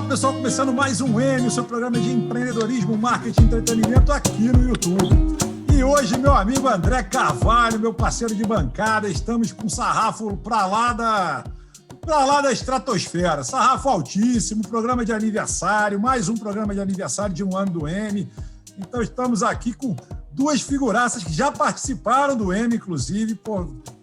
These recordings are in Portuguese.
pessoal, começando mais um M, o seu programa de empreendedorismo, marketing e entretenimento aqui no YouTube. E hoje, meu amigo André Carvalho, meu parceiro de bancada, estamos com sarrafo para lá da estratosfera, sarrafo altíssimo, programa de aniversário, mais um programa de aniversário de um ano do M. Então estamos aqui com duas figuraças que já participaram do M, inclusive,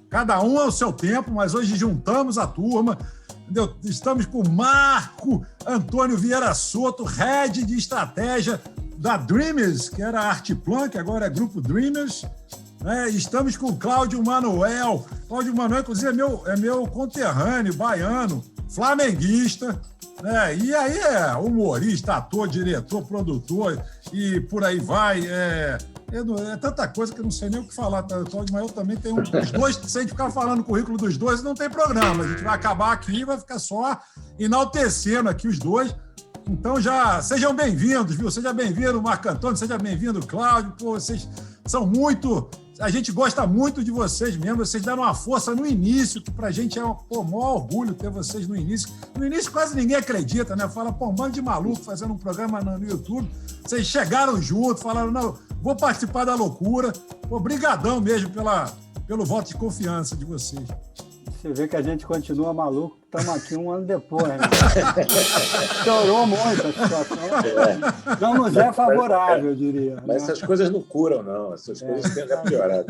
cada um ao seu tempo, mas hoje juntamos a turma. Entendeu? Estamos com o Marco Antônio Vieira Soto, Head de Estratégia da Dreamers, que era Artplan, que agora é Grupo Dreamers. Né? Estamos com o Cláudio Manuel. Cláudio Manuel, inclusive, é meu conterrâneo, baiano, flamenguista. Né? E aí é humorista, ator, diretor, produtor e por aí vai. É tanta coisa que eu não sei nem o que falar. O Cláudio Manuel também tem os dois. Se a gente ficar falando o currículo dos dois, não tem programa. A gente vai acabar aqui e vai ficar só enaltecendo aqui os dois. Então, já sejam bem-vindos, viu? Seja bem-vindo, Marco Antônio, seja bem-vindo, Cláudio. Pô, vocês são muito... A gente gosta muito de vocês mesmo. Vocês deram uma força no início, que pra gente é um maior orgulho ter vocês no início. No início quase ninguém acredita, né? Fala, um bando de maluco fazendo um programa no YouTube. Vocês chegaram junto, falaram, não, vou participar da loucura. Obrigadão mesmo pelo voto de confiança de vocês. Você vê que a gente continua maluco, estamos aqui um ano depois. Né? Piorou muito a situação. Não nos é favorável, eu diria. Mas essas coisas não curam, não. Essas coisas tendem a piorar.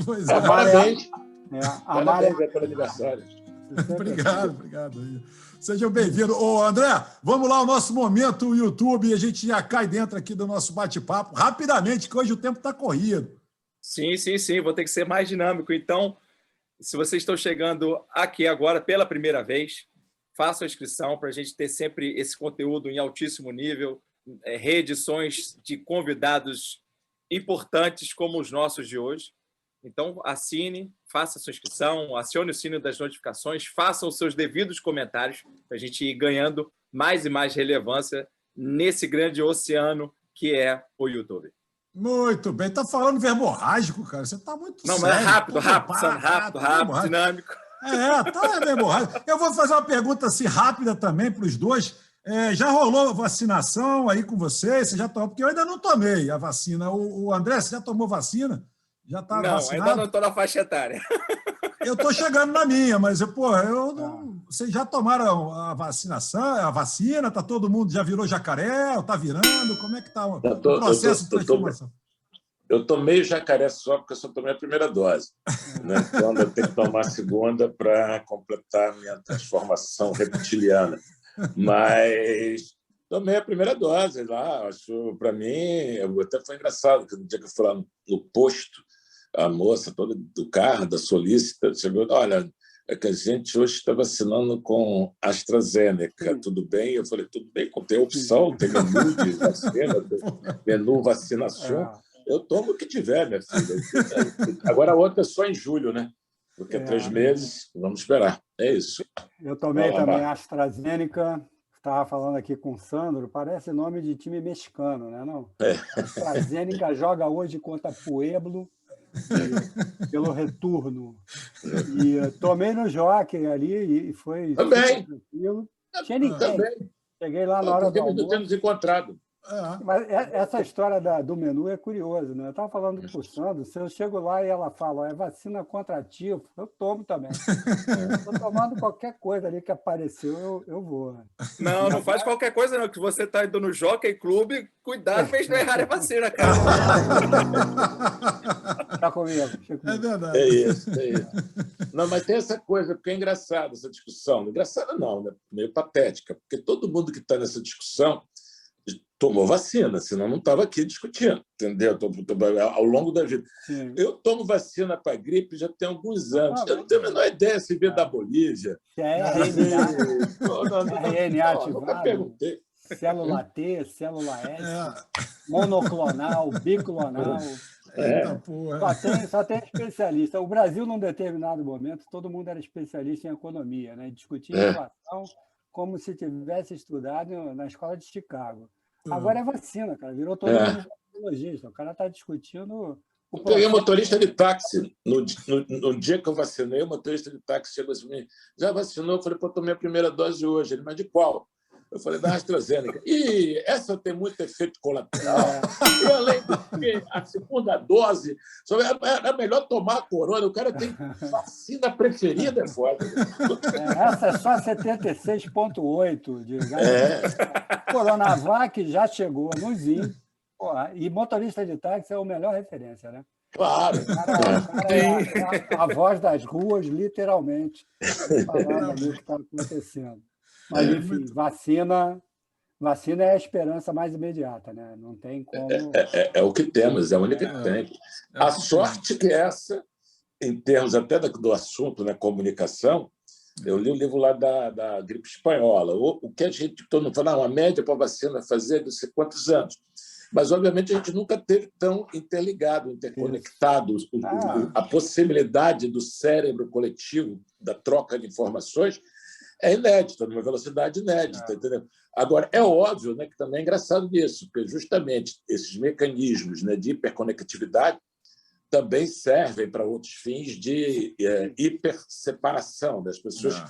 Pois é. Parabéns. Parabéns pelo aniversário. Obrigado. Sejam bem-vindos. Ô, André, vamos lá, o nosso momento YouTube, a gente já cai dentro aqui do nosso bate-papo, rapidamente, que hoje o tempo está corrido. Sim, vou ter que ser mais dinâmico. Então, se vocês estão chegando aqui agora pela primeira vez, façam a inscrição para a gente ter sempre esse conteúdo em altíssimo nível, reedições de convidados importantes como os nossos de hoje. Então, assine, faça a sua inscrição, acione o sino das notificações, façam os seus devidos comentários para a gente ir ganhando mais e mais relevância nesse grande oceano que é o YouTube. Muito bem. Tá falando verborrágico, cara. Você tá muito Não, sério. Mas é rápido, dinâmico. Tá verborrágico. Eu vou fazer uma pergunta assim rápida também para os dois. Já rolou vacinação aí com vocês? Você já tomou? Porque eu ainda não tomei a vacina. O André, você já tomou vacina? Já está vacinado? Não, ainda não estou na faixa etária. Eu estou chegando na minha, mas vocês já tomaram a vacinação, a vacina? Tá todo mundo já virou jacaré? Está virando? Como é que está o processo de transformação? Eu tomei jacaré só porque eu só tomei a primeira dose. Né? Então, eu tenho que tomar a segunda para completar a minha transformação reptiliana. Mas tomei a primeira dose lá. Acho, para mim, até foi engraçado, que no dia que eu fui lá no posto, a moça toda do carro, da solícita, chegou, olha, é que a gente hoje está vacinando com AstraZeneca, tudo bem? Eu falei, tudo bem, tem opção, tem menu de vacina, menu vacinação. Eu tomo o que tiver, minha filha. Agora a outra é só em julho, né? Porque 3 meses, vamos esperar. É isso. Eu tomei também AstraZeneca, estava falando aqui com o Sandro, parece nome de time mexicano, né? Não? AstraZeneca joga hoje contra Pueblo, pelo retorno. E tomei no Jockey ali e foi tranquilo. Tinha ninguém. Também. Cheguei lá na hora do almoço. Porque nos encontrado. Mas essa história do menu é curiosa, né? Eu estava falando com o Sandro, se eu chego lá e ela fala, é vacina contra tifo, eu tomo também. Estou tomando qualquer coisa ali que apareceu, eu vou. Não faz qualquer coisa não, que você está indo no Jockey Clube, cuidado para eles não errarem a vacina, cara. Tá comigo. É verdade. É isso. Não, mas tem essa coisa, porque é engraçado essa discussão. Engraçada não, né? Meio patética, porque todo mundo que está nessa discussão tomou vacina, senão não estava aqui discutindo, entendeu? Ao longo da vida. Sim. Eu tomo vacina para gripe já tem alguns anos. Eu não tenho a menor ideia se veio da Bolívia. É RNA ativado. Nunca perguntei. Célula T, célula S, monoclonal, biclonal. Só tem especialista. O Brasil, num determinado momento, todo mundo era especialista em economia, né? Discutia inflação como se tivesse estudado na escola de Chicago. Agora é vacina, cara. Virou todo mundo biologista. O cara está discutindo Eu peguei motorista de táxi. No dia que eu vacinei, o motorista de táxi chegou assim: já vacinou? Eu falei: pô, tomei a primeira dose hoje. Ele: mas de qual? Eu falei: da AstraZeneca. E essa tem muito efeito colateral. E além do que, a segunda dose, é melhor tomar a corona. O cara tem vacina preferida, é foda. Essa é só 76,8 de Coronavac já chegou no Zinho. E motorista de táxi é a melhor referência, né? Claro. É a voz das ruas, literalmente, falando ali o que está acontecendo. Mas, enfim, vacina é a esperança mais imediata, né? Não tem como... É o que temos, é a única que tem. A sorte que essa, em termos até do assunto, né, comunicação, eu li o livro lá da gripe espanhola. O que a gente todo mundo fala, uma média para a vacina fazer não sei quantos anos. Mas, obviamente, a gente nunca teve tão interligado, interconectado. A possibilidade do cérebro coletivo, da troca de informações, é inédita, numa velocidade inédita. Entendeu? Agora, é óbvio, né, que também é engraçado isso, porque justamente esses mecanismos, né, de hiperconectividade também servem para outros fins de hiperseparação das pessoas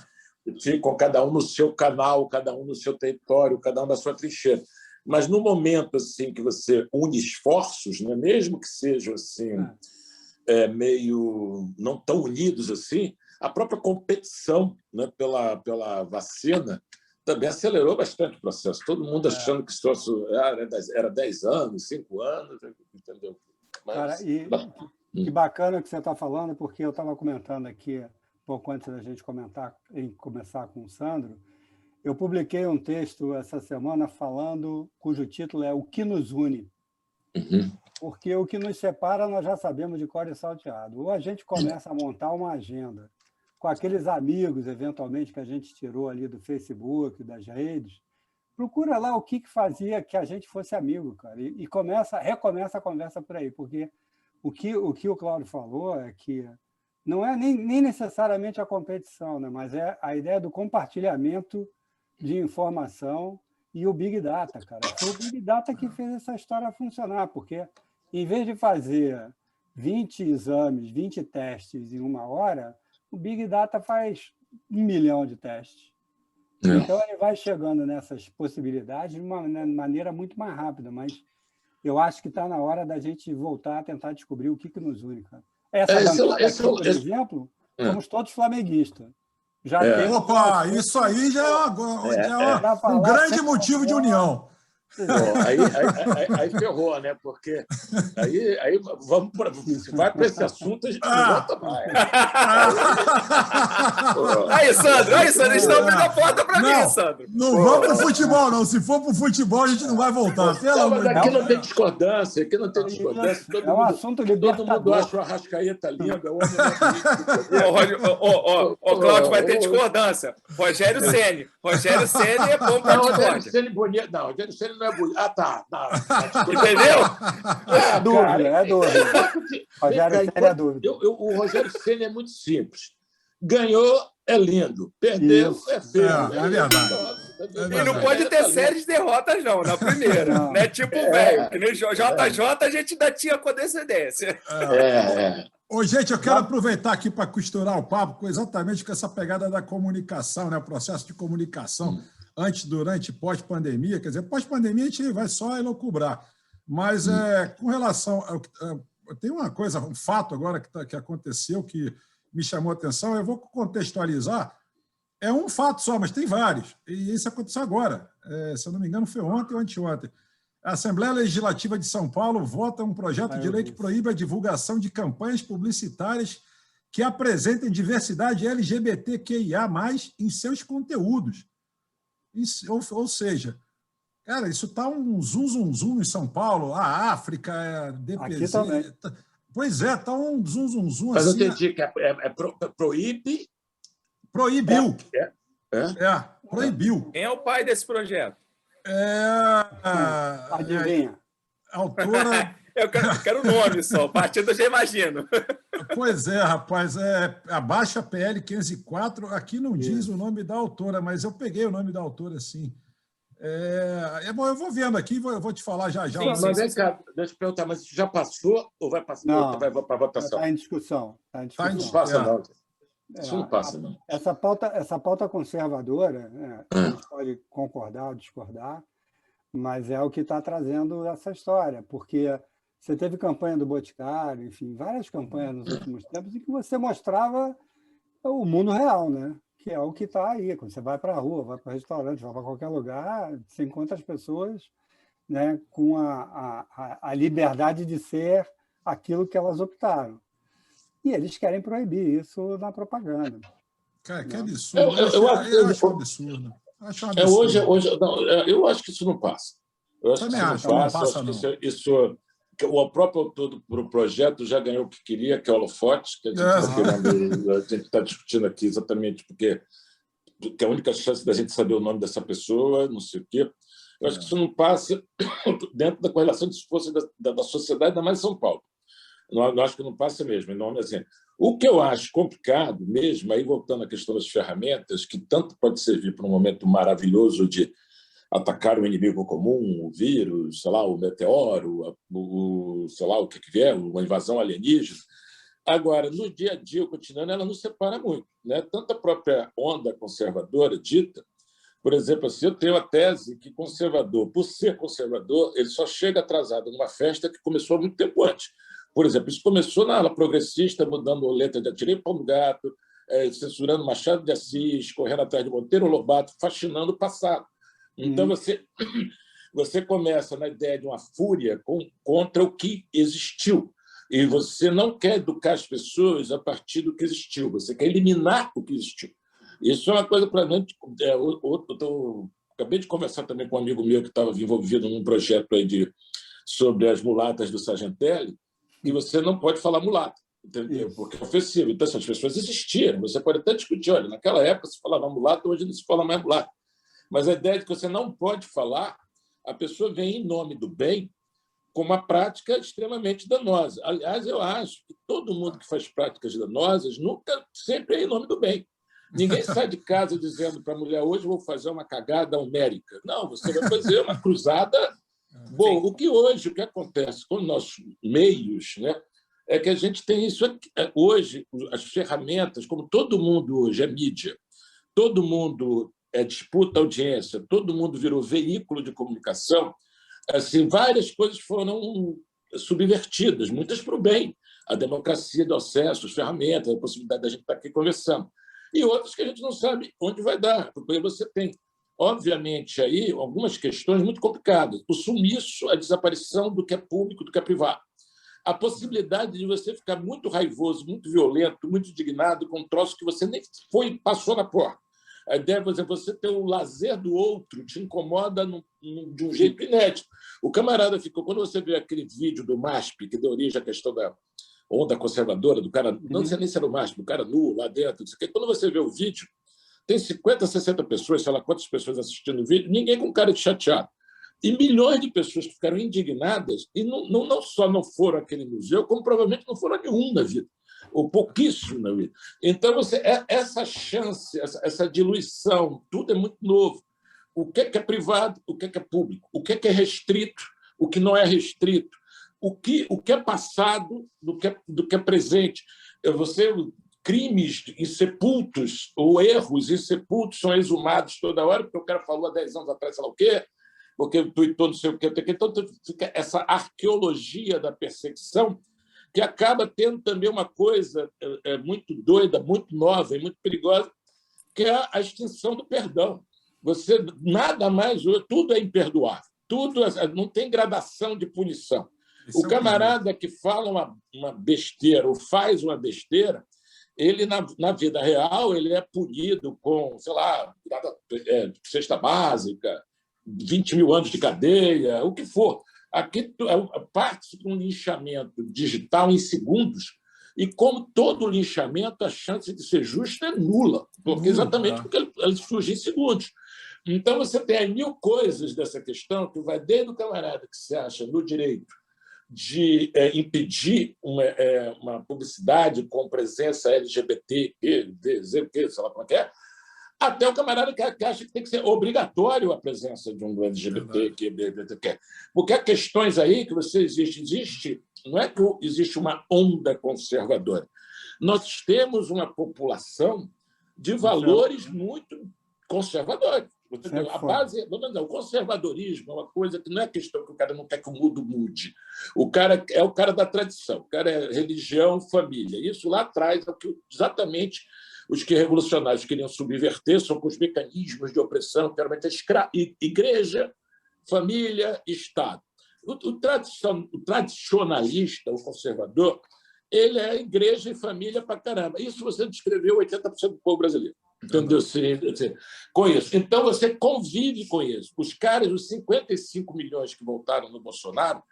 que ficam cada um no seu canal, cada um no seu território, cada um na sua trincheira. Mas no momento assim que você une esforços, né, mesmo que sejam assim, meio não tão unidos assim, a própria competição, né, pela vacina também acelerou bastante o processo. Todo mundo achando que isso era 10 anos, 5 anos, entendeu? Mas, cara, que bacana que você está falando, porque eu estava comentando aqui, pouco antes da gente começar com o Sandro, eu publiquei um texto essa semana cujo título é O que nos une. Porque o que nos separa nós já sabemos de cor e salteado. Ou a gente começa a montar uma agenda com aqueles amigos, eventualmente, que a gente tirou ali do Facebook, das redes, procura lá o que fazia que a gente fosse amigo, cara, e recomeça a conversa por aí, porque o que o Cláudio falou é que não é nem necessariamente a competição, né, mas é a ideia do compartilhamento de informação e o Big Data, cara. Foi o Big Data que fez essa história funcionar, porque em vez de fazer 20 exames, 20 testes em 1 hora, o Big Data faz 1 milhão de testes. Então, ele vai chegando nessas possibilidades de uma maneira muito mais rápida, mas eu acho que está na hora da gente voltar a tentar descobrir o que nos une, cara. Por exemplo, somos todos flamenguistas. Opa, isso aí já é um grande motivo de união. Aí ferrou, né? Porque aí vai para esse assunto, a gente não volta mais. Aí, Sandro, a gente está abrindo a porta para mim, Sandro. Não vamos para o futebol, não. Se for para o futebol, a gente não vai voltar. Mas aqui não tem discordância, É um assunto libertador. Todo mundo acha o Arrascaeta lindo. Cláudio, vai ter discordância. Rogério Ceni é bom para discórdia. Rogério Ceni bonito. Não, Rogério Ceni não é bonito. Tá. Entendeu? É dúvida. Rogério Ceni é dúvida. O Rogério Ceni é muito simples. Ganhou, é lindo. Perdeu, é feio. É verdade. E não pode ter séries de derrotas, não, na primeira. Não é tipo velho, que nem JJ, a gente ainda tinha condescendência. Ô, gente, eu quero aproveitar aqui para costurar o papo exatamente com essa pegada da comunicação, né? O processo de comunicação antes, durante e pós-pandemia. Quer dizer, pós-pandemia a gente vai só elocubrar. Mas com relação... Tem uma coisa, um fato agora que aconteceu que me chamou a atenção, eu vou contextualizar. É um fato só, mas tem vários. E isso aconteceu agora. Se eu não me engano, foi ontem ou anteontem. A Assembleia Legislativa de São Paulo vota um projeto de lei que proíbe a divulgação de campanhas publicitárias que apresentem diversidade LGBTQIA+, em seus conteúdos. Ou seja, cara, isso está um zum em São Paulo, a África, DPZ... Aqui também. Pois é, está um zum Mas eu entendi que proíbe... Proibiu. Proibiu. Quem é o pai desse projeto? Adivinha. A autora... Eu quero o nome só, partido eu já imagino. Pois é, rapaz, abaixa a PL 504, aqui não diz o nome da autora, mas eu peguei o nome da autora, sim. Bom, eu vou vendo aqui, eu vou te falar já. Sim, mas vem cá, deixa eu perguntar, mas já passou ou vai passar? Não, vai para votação? está em discussão. Não passa, não. Isso não passa, não. Essa pauta conservadora, né, a gente pode concordar ou discordar, mas é o que está trazendo essa história, porque você teve campanha do Boticário, enfim, várias campanhas nos últimos tempos em que você mostrava o mundo real, né? Que é o que está aí. Quando você vai para a rua, vai para o restaurante, vai para qualquer lugar, você encontra as pessoas, né, com a liberdade de ser aquilo que elas optaram. E eles querem proibir isso na propaganda. Cara, que absurdo. Eu acho um absurdo. Eu acho que isso não passa. Eu acho que isso não passa. O próprio autor do projeto já ganhou o que queria, que é o holofote, que a gente está discutindo aqui exatamente porque é a única chance da gente saber o nome dessa pessoa, não sei o quê. Eu acho que isso não passa dentro da correlação de esforço da sociedade, ainda mais em São Paulo. Eu acho que não passa mesmo. Assim. O que eu acho complicado mesmo, aí voltando à questão das ferramentas, que tanto pode servir para um momento maravilhoso de atacar o inimigo comum, o vírus, sei lá, o meteoro, sei lá, o que vier, uma invasão alienígena. Agora, no dia a dia, o cotidiano, ela não separa muito, né? Tanto a própria onda conservadora dita, por exemplo, assim, eu tenho a tese que conservador, por ser conservador, ele só chega atrasado numa festa que começou há muito tempo antes. Por exemplo, isso começou na ala progressista, mudando a letra de Atirei Pão do Gato, censurando Machado de Assis, correndo atrás de Monteiro Lobato, fascinando o passado. Então, você começa na ideia de uma fúria contra o que existiu. E você não quer educar as pessoas a partir do que existiu, você quer eliminar o que existiu. Isso é uma coisa para mim. Acabei de conversar também com um amigo meu que estava envolvido num projeto aí sobre as mulatas do Sargentelli, e você não pode falar mulata, entendeu? Porque é ofensivo. Então, essas pessoas existiram. Você pode até discutir, olha, naquela época se falava mulata, hoje não se fala mais mulata. Mas a ideia de que você não pode falar, a pessoa vem em nome do bem com uma prática extremamente danosa. Aliás, eu acho que todo mundo que faz práticas danosas nunca sempre é em nome do bem. Ninguém sai de casa dizendo para a mulher, hoje vou fazer uma cagada homérica. Não, você vai fazer uma cruzada. Bom, o que acontece com os nossos meios, né, é que a gente tem isso aqui. Hoje, as ferramentas, como todo mundo hoje é mídia, todo mundo disputa audiência, todo mundo virou veículo de comunicação, assim, várias coisas foram subvertidas, muitas para o bem. A democracia do acesso, as ferramentas, a possibilidade da gente estar aqui conversando. E outras que a gente não sabe onde vai dar, porque você tem, obviamente, aí algumas questões muito complicadas. O sumiço, a desaparição do que é público, do que é privado. A possibilidade de você ficar muito raivoso, muito violento, muito indignado com um troço que você nem passou na porta. A ideia, por exemplo, você ter o lazer do outro te incomoda de um jeito inédito. O camarada ficou... Quando você vê aquele vídeo do MASP, que deu origem à questão da onda conservadora, do cara... Não sei nem se era o MASP, do cara nu lá dentro. Quando você vê o vídeo, tem 50, 60 pessoas, sei lá quantas pessoas assistindo o vídeo, ninguém com cara de chateado. E milhões de pessoas que ficaram indignadas e não só não foram àquele museu, como provavelmente não foram a nenhum na vida, ou pouquíssimo na vida. Então, essa chance, essa diluição, tudo é muito novo. O que é privado, o que é público, o que é restrito, o que não é restrito, o que é passado do que é presente. Crimes insepultos ou erros insepultos são exumados toda hora, porque o cara falou há 10 anos atrás, sei lá o quê, porque tuitou não sei o quê. Então, fica essa arqueologia da perseguição, que acaba tendo também uma coisa muito doida, muito nova e muito perigosa, que é a extinção do perdão. Você nada mais, tudo é imperdoável, tudo não tem gradação de punição. O camarada que fala uma besteira ou faz uma besteira, ele na vida real ele é punido com, sei lá, cesta básica, 20 mil anos de cadeia, o que for. Aqui parte-se de um linchamento digital em segundos, e como todo linchamento, a chance de ser justo é nula, exatamente porque ele surge em segundos. Então, você tem aí 1000 coisas dessa questão, que vai desde o camarada que se acha no direito de impedir uma publicidade com presença LGBT, sei lá como é, Até o camarada que acha que tem que ser obrigatório a presença de um LGBT, porque há questões aí que existe, não é que existe uma onda conservadora. Nós temos uma população de valores muito conservadores. A base, o conservadorismo é uma coisa que não é questão que o cara não quer que o mundo mude. O cara é o cara da tradição, o cara é religião, família. Isso lá atrás é o que exatamente os que revolucionários queriam subverter, são com os mecanismos de opressão, que realmente é igreja, família, Estado. O tradicionalista, o conservador, ele é igreja e família para caramba. Isso você descreveu 80% do povo brasileiro. Entendeu? Com isso. Então, você convive com isso. Os caras, os 55 milhões que votaram no Bolsonaro,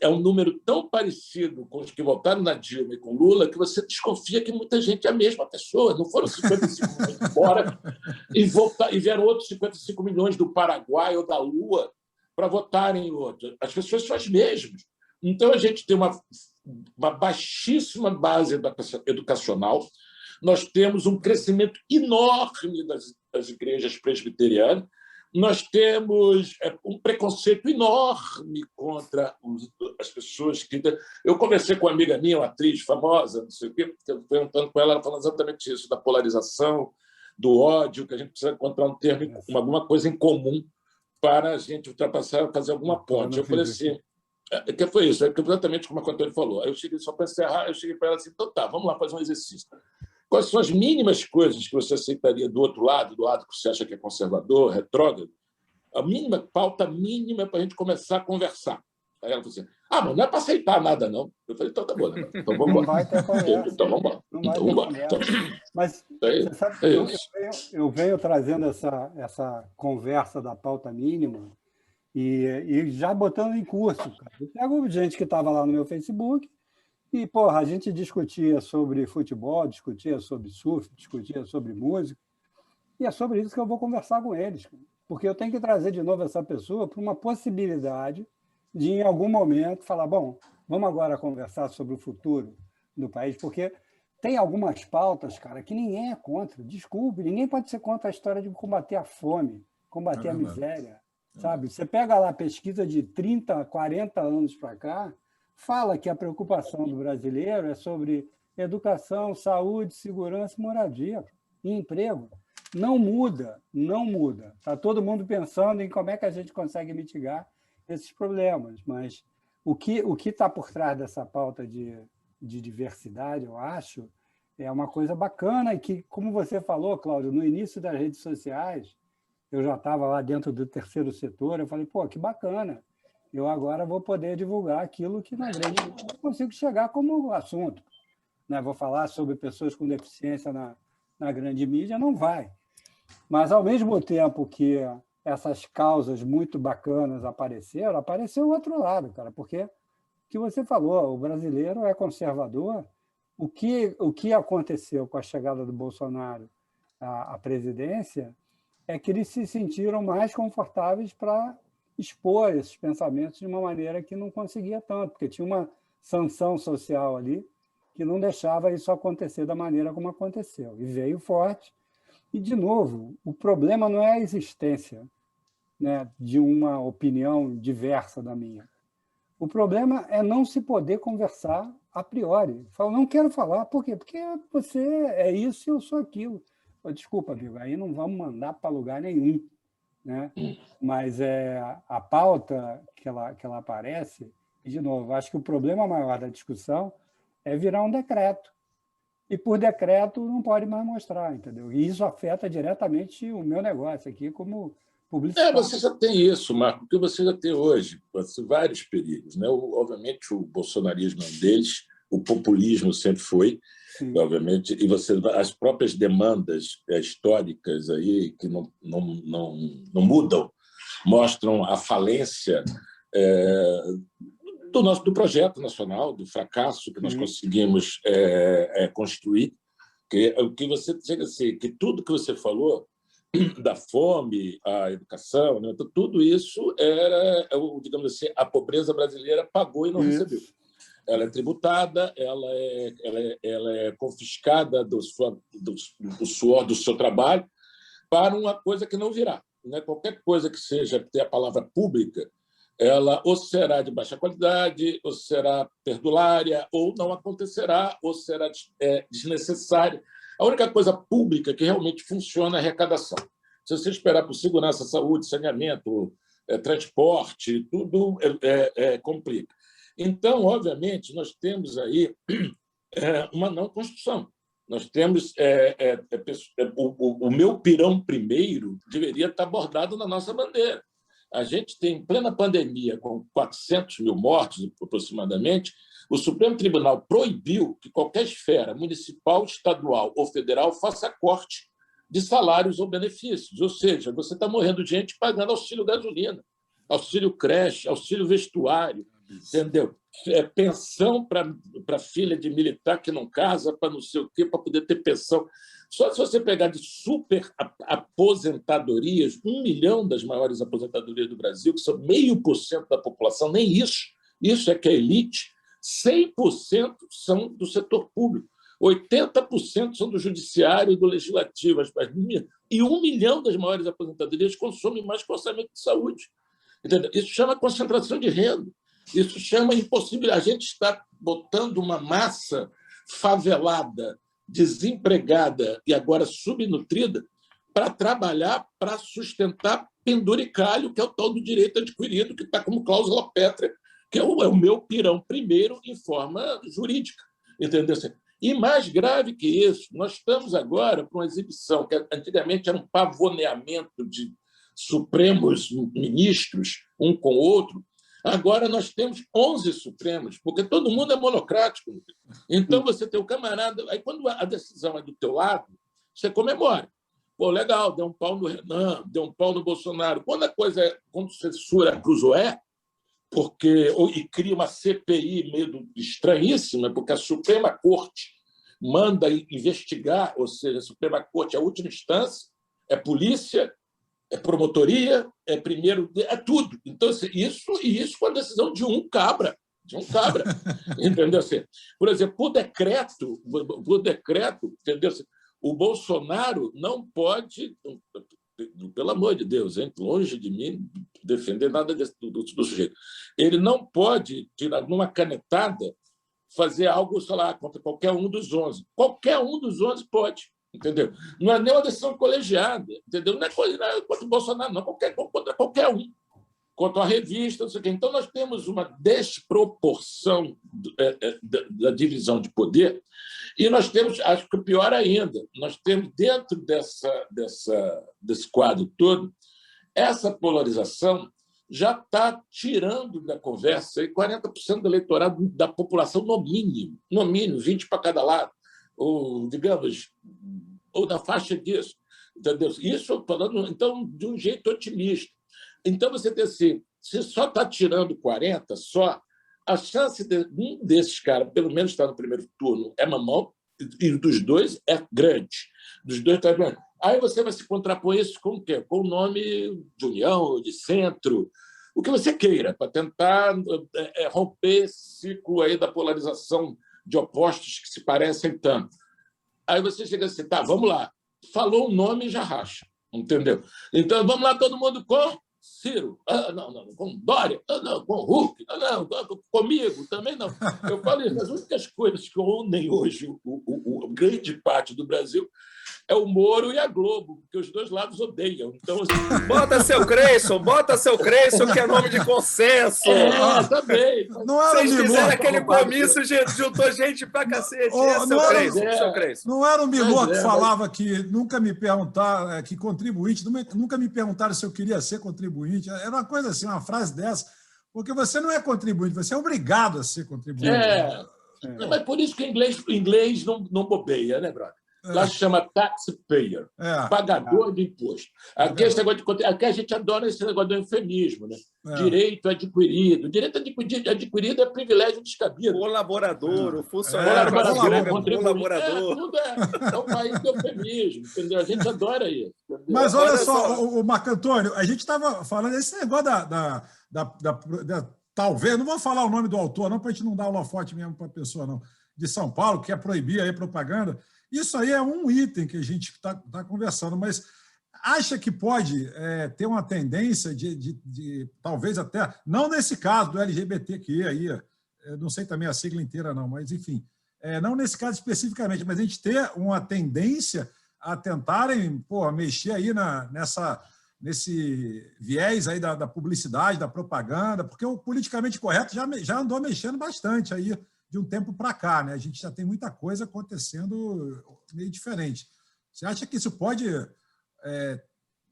é um número tão parecido com os que votaram na Dilma e com Lula que você desconfia que muita gente é a mesma pessoa. Não foram 55 milhões de fora e vieram outros 55 milhões do Paraguai ou da Lua para votarem em outro. As pessoas são as mesmas. Então, a gente tem uma baixíssima base educacional. Nós temos um crescimento enorme das igrejas presbiterianas, nós temos um preconceito enorme contra as pessoas que... Eu conversei com uma amiga minha, uma atriz famosa, não sei o quê, perguntando com ela, ela falando exatamente isso, da polarização, do ódio, que a gente precisa encontrar um termo, alguma coisa em comum para a gente ultrapassar, fazer alguma ponte. Eu falei assim, que foi isso, exatamente como a Antônio falou. Aí eu cheguei, só para encerrar, eu cheguei para ela assim, então tá, vamos lá fazer um exercício. Quais são as mínimas coisas que você aceitaria do outro lado, do lado que você acha que é conservador, retrógrado? A mínima, pauta mínima para a gente começar a conversar. Aí ela falou assim, mas não é para aceitar nada, não. Eu falei, então tá bom, né? Então vamos embora. Não vai ter conversa. Então vamos embora. Então, mas você sabe que eu venho trazendo essa conversa da pauta mínima e já botando em curso. Cara. Eu pego gente que estava lá no meu Facebook e, porra, a gente discutia sobre futebol, discutia sobre surf, discutia sobre música, e é sobre isso que eu vou conversar com eles. Cara. Porque eu tenho que trazer de novo essa pessoa para uma possibilidade de, em algum momento, falar, bom, vamos agora conversar sobre o futuro do país, porque tem algumas pautas, cara, que ninguém é contra. Desculpe, ninguém pode ser contra a história de combater a fome, combater a miséria, sabe? Você pega lá a pesquisa de 30, 40 anos para cá, fala que a preocupação do brasileiro é sobre educação, saúde, segurança, moradia e emprego. Não muda, não muda. Está todo mundo pensando em como é que a gente consegue mitigar esses problemas, mas o que está por trás dessa pauta de diversidade, eu acho, é uma coisa bacana e que, como você falou, Cláudio, no início das redes sociais, eu já estava lá dentro do terceiro setor, eu falei, pô, que bacana, eu agora vou poder divulgar aquilo que na grande não consigo chegar como assunto. Né? Vou falar sobre pessoas com deficiência na grande mídia, não vai. Mas, ao mesmo tempo que essas causas muito bacanas apareceu o outro lado, cara, porque o que você falou, o brasileiro é conservador. O que aconteceu com a chegada do Bolsonaro à presidência é que eles se sentiram mais confortáveis para expor esses pensamentos de uma maneira que não conseguia tanto, porque tinha uma sanção social ali que não deixava isso acontecer da maneira como aconteceu. E veio forte. E, de novo, o problema não é a existência, né, de uma opinião diversa da minha. O problema é não se poder conversar a priori. Falo, não quero falar. Por quê? Porque você é isso e eu sou aquilo. Desculpa, amigo, aí não vamos mandar para lugar nenhum. Né? Mas a pauta que ela aparece, e, de novo, acho que o problema maior da discussão é virar um decreto. E, por decreto, não pode mais mostrar, entendeu? E isso afeta diretamente o meu negócio aqui como publicitário. Você já tem isso, Marco, porque você já tem hoje vários perigos. Né? Obviamente, o bolsonarismo é um deles, o populismo sempre foi, sim, obviamente, e as próprias demandas históricas aí, que não mudam, mostram a falência do projeto nacional, do fracasso que nós conseguimos construir, que você chega a ser, que tudo que você falou, da fome, a educação, né? Tudo isso digamos assim, a pobreza brasileira pagou e não recebeu. Ela é tributada, ela é confiscada do suor do seu trabalho, para uma coisa que não virá. Né? Qualquer coisa que seja ter a palavra pública, ela ou será de baixa qualidade, ou será perdulária, ou não acontecerá, ou será desnecessária. A única coisa pública que realmente funciona é a arrecadação. Se você esperar por segurança, saúde, saneamento, transporte, tudo complica. Então, obviamente, nós temos aí uma não construção. Nós temos o meu pirão primeiro deveria estar bordado na nossa bandeira. A gente tem, em plena pandemia, com 400 mil mortos, aproximadamente, o Supremo Tribunal proibiu que qualquer esfera municipal, estadual ou federal faça corte de salários ou benefícios. Ou seja, você está morrendo de gente pagando auxílio gasolina, auxílio creche, auxílio vestuário, entendeu? Pensão para filha de militar que não casa, para não sei o quê, para poder ter pensão. Só se você pegar de super aposentadorias, 1 milhão das maiores aposentadorias do Brasil, que são 0,5% da população, nem isso é que é elite, 100% são do setor público, 80% são do judiciário e do legislativo, e 1 milhão das maiores aposentadorias consomem mais que o orçamento de saúde. Entendeu? Isso chama concentração de renda, isso chama impossibilidade. A gente está botando uma massa favelada, desempregada e agora subnutrida para trabalhar, para sustentar penduricalho, que é o tal do direito adquirido, que está como cláusula pétrea, que é o meu pirão primeiro em forma jurídica. Entendeu? E mais grave que isso, nós estamos agora para uma exibição que antigamente era um pavoneamento de supremos ministros, um com o outro. Agora nós temos 11 supremos, porque todo mundo é monocrático. Então, você tem o camarada... Aí, quando a decisão é do teu lado, você comemora. Pô, legal, deu um pau no Renan, deu um pau no Bolsonaro. Quando censura Cruzoé, e cria uma CPI meio estranhíssima, porque a Suprema Corte manda investigar, ou seja, a Suprema Corte é a última instância, é polícia, é promotoria, é primeiro, é tudo. Então, isso com a decisão de um cabra, entendeu? Por exemplo, por decreto, entendeu? O Bolsonaro não pode, pelo amor de Deus, hein? Longe de mim defender nada do sujeito, ele não pode tirar numa canetada, fazer algo, sei lá, contra qualquer um dos 11. Qualquer um dos 11 pode. Entendeu? Não é nem uma decisão colegiada, entendeu? Não é contra o Bolsonaro, não, contra qualquer um, contra a revista, não sei o quê. Então, nós temos uma desproporção da divisão de poder e nós temos, acho que pior ainda, nós temos dentro desse quadro todo, essa polarização já está tirando da conversa 40% do eleitorado da população, no mínimo 20 para cada lado, ou, digamos, ou da faixa disso. Entendeu? Isso falando, então, de um jeito otimista. Então, você tem assim, se só está tirando 40, a chance de um desses caras, pelo menos, estar no primeiro turno é mamão, e dos dois é grande. Dos dois está grande. Aí você vai se contrapor isso com o quê? Com o nome de união, de centro, o que você queira, para tentar romper esse ciclo aí da polarização de opostos que se parecem tanto. Aí você chega assim, tá, vamos lá. Falou o nome e já racha, entendeu? Então, vamos lá, todo mundo com Ciro. Não, com Dória. Não, com Huck. Não, comigo também não. Eu falo isso, as únicas coisas que unem hoje o grande parte do Brasil é o Moro e a Globo, porque os dois lados odeiam. Então, assim... Bota seu Creyson, que é nome de consenso. Também. Vocês fizeram aquele comício, juntou gente pra cacete. Seu Creyson. Não era o Milor que falava que nunca me perguntaram, que contribuinte, nunca me perguntaram se eu queria ser contribuinte. Era uma coisa assim, uma frase dessa, porque você não é contribuinte, você é obrigado a ser contribuinte. Mas por isso que o inglês não bobeia, né, brother? Lá se chama taxpayer, pagador de imposto. Aqui, aqui a gente adora esse negócio do eufemismo, né? Direito adquirido. Direito adquirido é privilégio descabido. Colaborador, o funcionário colaborador. Tudo é o país do eufemismo, entendeu? A gente adora isso. Entendeu? Mas olha só, o Marco Antônio, a gente estava falando desse negócio talvez, não vou falar o nome do autor, não, para a gente não dar holofote mesmo para a pessoa, não, de São Paulo, que quer proibir aí propaganda. Isso aí é um item que a gente está conversando, mas acha que pode ter uma tendência de talvez até, não nesse caso do LGBTQ aí, eu não sei também a sigla inteira não, mas enfim, não nesse caso especificamente, mas a gente ter uma tendência a tentarem mexer aí nesse viés aí da publicidade, da propaganda, porque o politicamente correto já andou mexendo bastante aí de um tempo para cá, né? A gente já tem muita coisa acontecendo meio diferente. Você acha que isso pode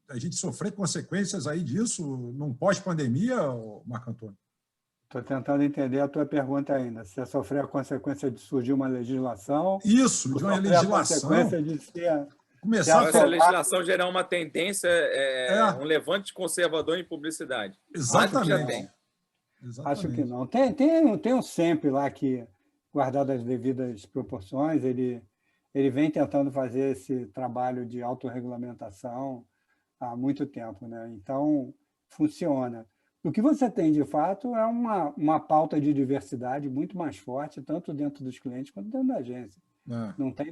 a gente sofrer consequências aí disso num pós-pandemia, Marco Antônio? Estou tentando entender a tua pergunta ainda. Se é sofrer a consequência de surgir uma legislação... Isso, de uma legislação. A consequência de ser... Começar a legislação gerar uma tendência, um levante conservador em publicidade. Exatamente. Acho que não. Tem um SEMP lá que, guardado as devidas proporções, ele vem tentando fazer esse trabalho de autorregulamentação há muito tempo, né? Então, funciona. O que você tem, de fato, é uma pauta de diversidade muito mais forte, tanto dentro dos clientes quanto dentro da agência.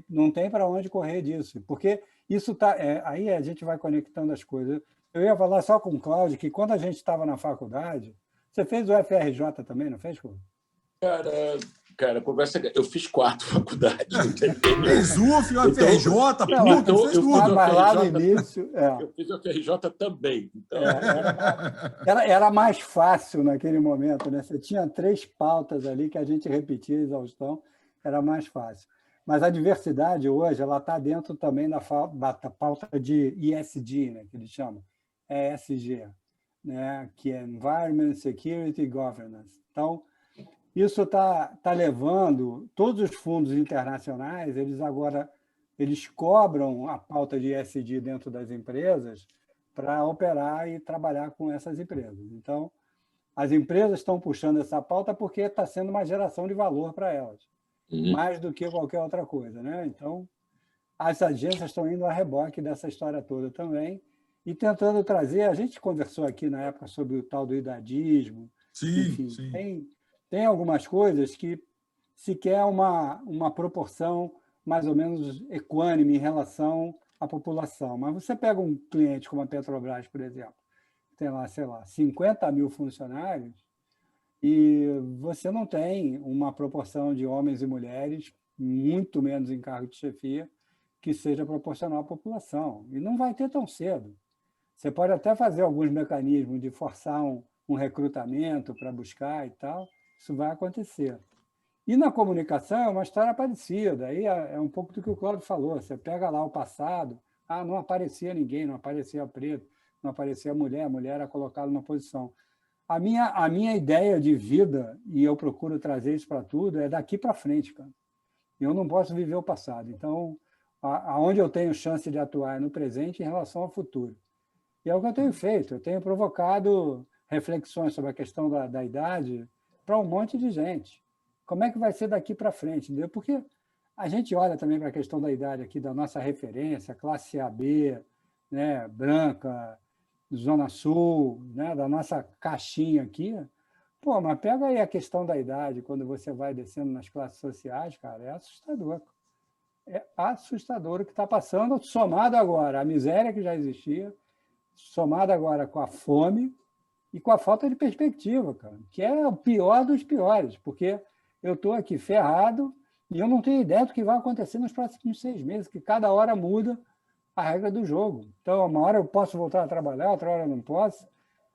Não tem para onde correr disso, porque isso está... aí a gente vai conectando as coisas. Eu ia falar só com o Cláudio que, quando a gente estava na faculdade... Você fez o FRJ também, não fez, Cláudio? Cara, conversa. Eu fiz 4 faculdades. Fez UF, o FRJ, eu fiz tudo. Mas lá no início... Eu fiz o FRJ também. Então... Era mais fácil naquele momento, né? Você tinha 3 pautas ali que a gente repetia a exaustão, era mais fácil. Mas a diversidade hoje ela está dentro também da pauta de ESG, né, que eles chamam, ESG, né, que é Environment, Security e Governance. Então, isso está levando todos os fundos internacionais, eles cobram a pauta de ESG dentro das empresas para operar e trabalhar com essas empresas. Então, as empresas estão puxando essa pauta porque está sendo uma geração de valor para elas. Mais do que qualquer outra coisa, né? Então, as agências estão indo a reboque dessa história toda também e tentando trazer... A gente conversou aqui na época sobre o tal do idadismo. Sim, enfim, sim. Tem algumas coisas que se quer uma proporção mais ou menos equânime em relação à população. Mas você pega um cliente como a Petrobras, por exemplo, que tem lá, sei lá, 50 mil funcionários, e você não tem uma proporção de homens e mulheres, muito menos em cargo de chefia, que seja proporcional à população. E não vai ter tão cedo. Você pode até fazer alguns mecanismos de forçar um recrutamento para buscar e tal, isso vai acontecer. E na comunicação é uma história parecida, aí é um pouco do que o Cláudio falou, você pega lá o passado, não aparecia ninguém, não aparecia preto, não aparecia mulher, a mulher era colocada numa posição. A minha ideia de vida, e eu procuro trazer isso para tudo, é daqui para frente, cara. Eu não posso viver o passado. Então, aonde eu tenho chance de atuar é no presente em relação ao futuro. E é o que eu tenho feito. Eu tenho provocado reflexões sobre a questão da idade para um monte de gente. Como é que vai ser daqui para frente? Entendeu? Porque a gente olha também para a questão da idade aqui, da nossa referência, classe AB, né, branca, Zona Sul, né, da nossa caixinha aqui. Pô, mas pega aí a questão da idade, quando você vai descendo nas classes sociais, cara, é assustador. É assustador o que está passando, somado agora à miséria que já existia, somado agora com a fome e com a falta de perspectiva, cara, que é o pior dos piores, porque eu estou aqui ferrado e eu não tenho ideia do que vai acontecer nos próximos 6 meses, que cada hora muda a regra do jogo. Então, uma hora eu posso voltar a trabalhar, outra hora eu não posso.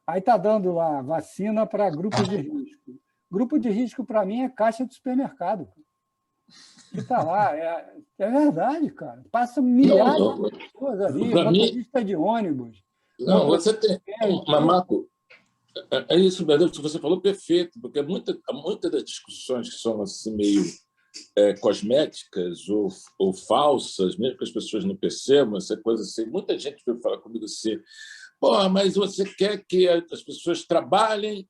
Aí está dando lá vacina para grupos de risco. Grupo de risco, para mim, é caixa de supermercado. Que está lá. É verdade, cara. Passa milhares de pessoas ali, motorista de ônibus. Não, você tem... Mas, Marco, é isso mesmo que você falou, perfeito, porque muitas das discussões que são assim, meio cosméticas ou falsas, mesmo que as pessoas não percebam, essa coisa assim, muita gente veio falar comigo assim, pô, mas você quer que as pessoas trabalhem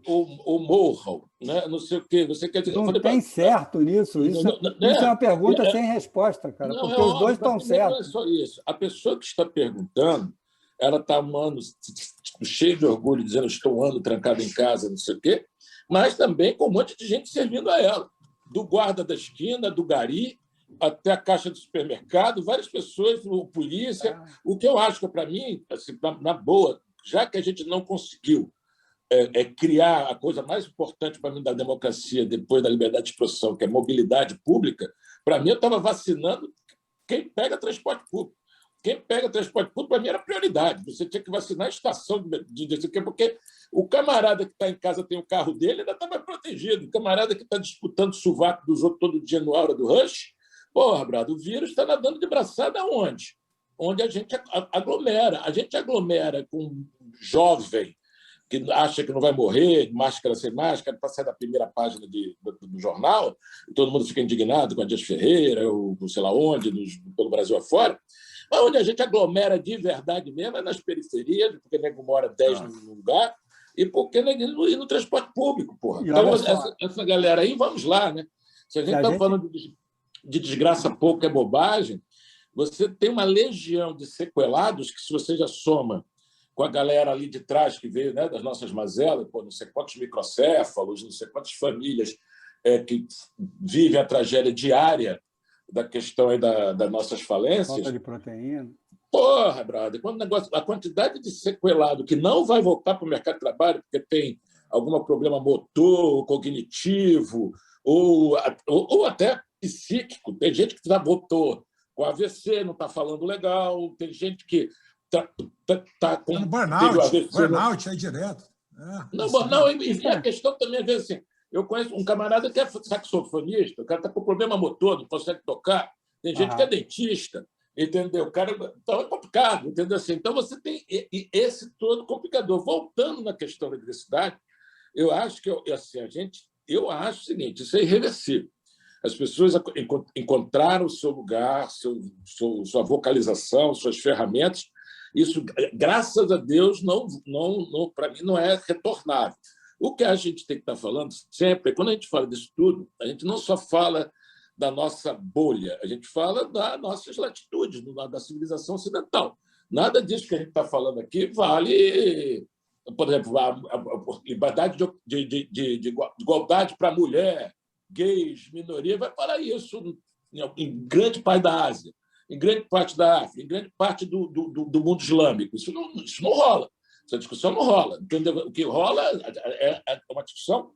ou morram, né? Não sei o quê. Você quer dizer, não tem certo nisso. Isso é uma pergunta sem resposta, cara, não, porque os dois estão certos. Não é só isso. A pessoa que está perguntando, ela está cheia de orgulho, dizendo estou um ano trancado em casa, não sei o quê, mas também com um monte de gente servindo a ela, do guarda da esquina, do gari, até a caixa do supermercado, várias pessoas, polícia. O que eu acho que, para mim, assim, na boa, já que a gente não conseguiu criar a coisa mais importante para mim da democracia depois da liberdade de expressão, que é mobilidade pública, para mim eu estava vacinando quem pega transporte público. Quem pega transporte público, para mim, era prioridade. Você tinha que vacinar a estação porque o camarada que está em casa tem o carro dele, ainda está mais protegido. O camarada que está disputando o sovaco dos outros todo dia na hora do rush, porra, brado, o vírus está nadando de braçada onde? Onde a gente aglomera. A gente aglomera com um jovem que acha que não vai morrer, máscara sem máscara, para sair da primeira página do jornal, e todo mundo fica indignado com a Dias Ferreira, ou sei lá onde, pelo Brasil afora. Mas onde a gente aglomera de verdade mesmo é nas periferias, porque nego mora 10 num lugar, e porque nego ir no transporte público, porra. Então, essa galera aí, vamos lá, né? Se a gente está falando de desgraça pouco é bobagem, você tem uma legião de sequelados que, se você já soma com a galera ali de trás que veio, né, das nossas mazelas, não sei quantos microcéfalos, não sei quantas famílias que vivem a tragédia diária da questão aí das nossas falências. Falta de proteína. Porra, brother, a quantidade de sequelado que não vai voltar para o mercado de trabalho porque tem algum problema motor, cognitivo, ou até psíquico. Tem gente que já voltou com AVC, não está falando legal, tem gente que está com burnout aí direto. Não, e a questão também, às vezes, assim, eu conheço um camarada que é saxofonista, o cara está com problema motor, não consegue tocar, tem gente que é dentista, entendeu? O cara, então é complicado, entendeu? Assim, então você tem esse todo complicador. Voltando na questão da diversidade, eu acho que eu acho o seguinte, isso é irreversível. As pessoas encontraram o seu lugar, sua vocalização, suas ferramentas. Isso, graças a Deus, para mim, não é retornável. O que a gente tem que estar falando sempre, quando a gente fala disso tudo, a gente não só fala da nossa bolha, a gente fala das nossas latitudes, da civilização ocidental. Nada disso que a gente está falando aqui vale, por exemplo, a liberdade de igualdade para a mulher, gays, minoria, vai para isso em grande parte da Ásia, em grande parte da África, em grande parte do mundo islâmico. Isso não rola. Essa discussão não rola. Entendeu? O que rola é uma discussão,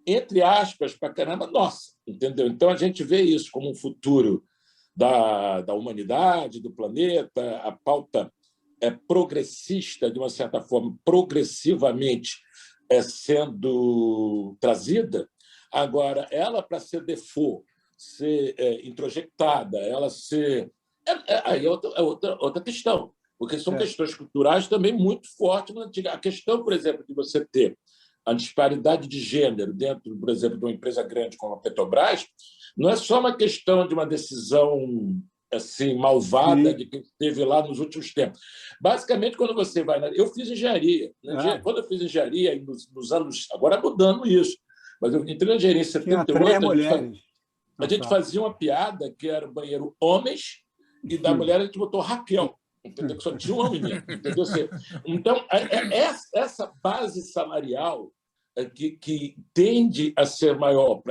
entre aspas, para caramba, nossa. Entendeu? Então, a gente vê isso como um futuro da humanidade, do planeta, a pauta progressista, de uma certa forma, progressivamente sendo trazida. Agora, ela, para ser default, ser introjectada, ela ser... Aí é outra questão, porque são questões culturais também muito fortes. A questão, por exemplo, de você ter a disparidade de gênero dentro, por exemplo, de uma empresa grande como a Petrobras, não é só uma questão de uma decisão assim malvada de quem esteve lá nos últimos tempos. Basicamente, quando você vai... Eu fiz engenharia. Quando eu fiz engenharia, nos anos... Agora mudando isso, mas eu entrei na engenharia em 78, a gente fazia uma piada que era o banheiro homens e da mulher a gente botou Raquel, entendeu? Que só tinha uma menina. Entendeu? Então, essa base salarial que tende a ser maior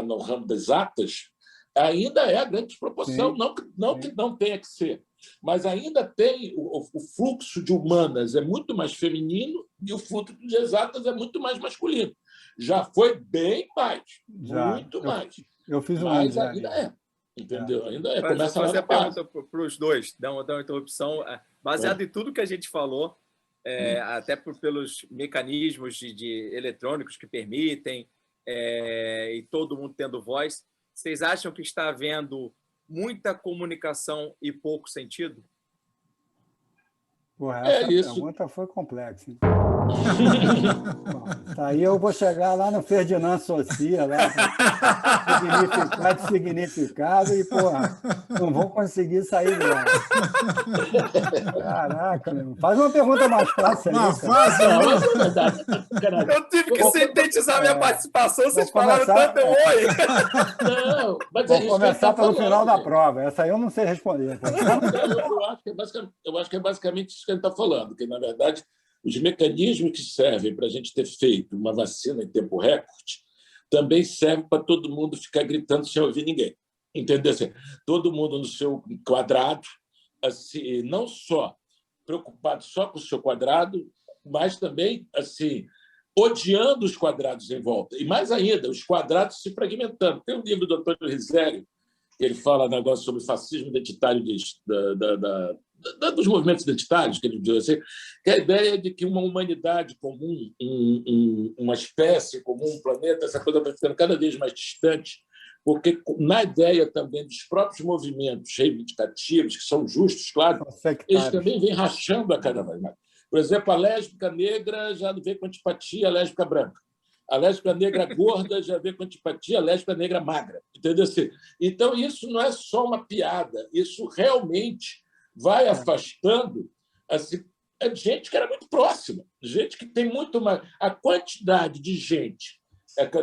no ramo das atas ainda é a grande desproporção. Não que não tenha que ser, mas ainda tem o fluxo de humanas é muito mais feminino e o fluxo de exatas é muito mais masculino. Já foi bem mais, muito mais. Eu fiz uma mas ainda é. Entendeu? Ainda é. Começa a fazer a pergunta para os dois, dá uma interrupção. Baseado em tudo que a gente falou, até pelos mecanismos de eletrônicos que permitem, e todo mundo tendo voz, vocês acham que está havendo muita comunicação e pouco sentido? Essa pergunta foi complexa. Aí eu vou chegar lá no Ferdinand Saussure, lá significado, e, porra, não vou conseguir sair dela. Caraca, meu. Faz uma pergunta mais fácil aí. Eu tive que sintetizar minha participação, vocês falaram tanto oi. Não, mas vou começar pelo final da prova. Essa aí eu não sei responder. Eu acho que é basicamente isso que a gente está falando, que, na verdade, os mecanismos que servem para a gente ter feito uma vacina em tempo recorde também servem para todo mundo ficar gritando sem ouvir ninguém. entendeu? Assim, todo mundo no seu quadrado, assim, não só preocupado só com o seu quadrado, mas também assim odiando os quadrados em volta. E mais ainda, os quadrados se fragmentando. Tem um livro do Antônio Risério, que ele fala um negócio sobre fascismo identitário dos movimentos identitários, que ele diz assim, que é a ideia de que uma humanidade comum, uma espécie comum, um planeta, essa coisa vai ficando cada vez mais distante, porque na ideia também dos próprios movimentos reivindicativos, que são justos, claro, eles também vêm rachando a cada vez mais. Por exemplo, a lésbica negra já vê com antipatia a lésbica branca. A lésbica negra gorda já vê com antipatia a lésbica negra magra. Entendeu? Então, isso não é só uma piada, isso realmente vai afastando assim, gente que era muito próxima, gente que tem muito mais. A quantidade de gente,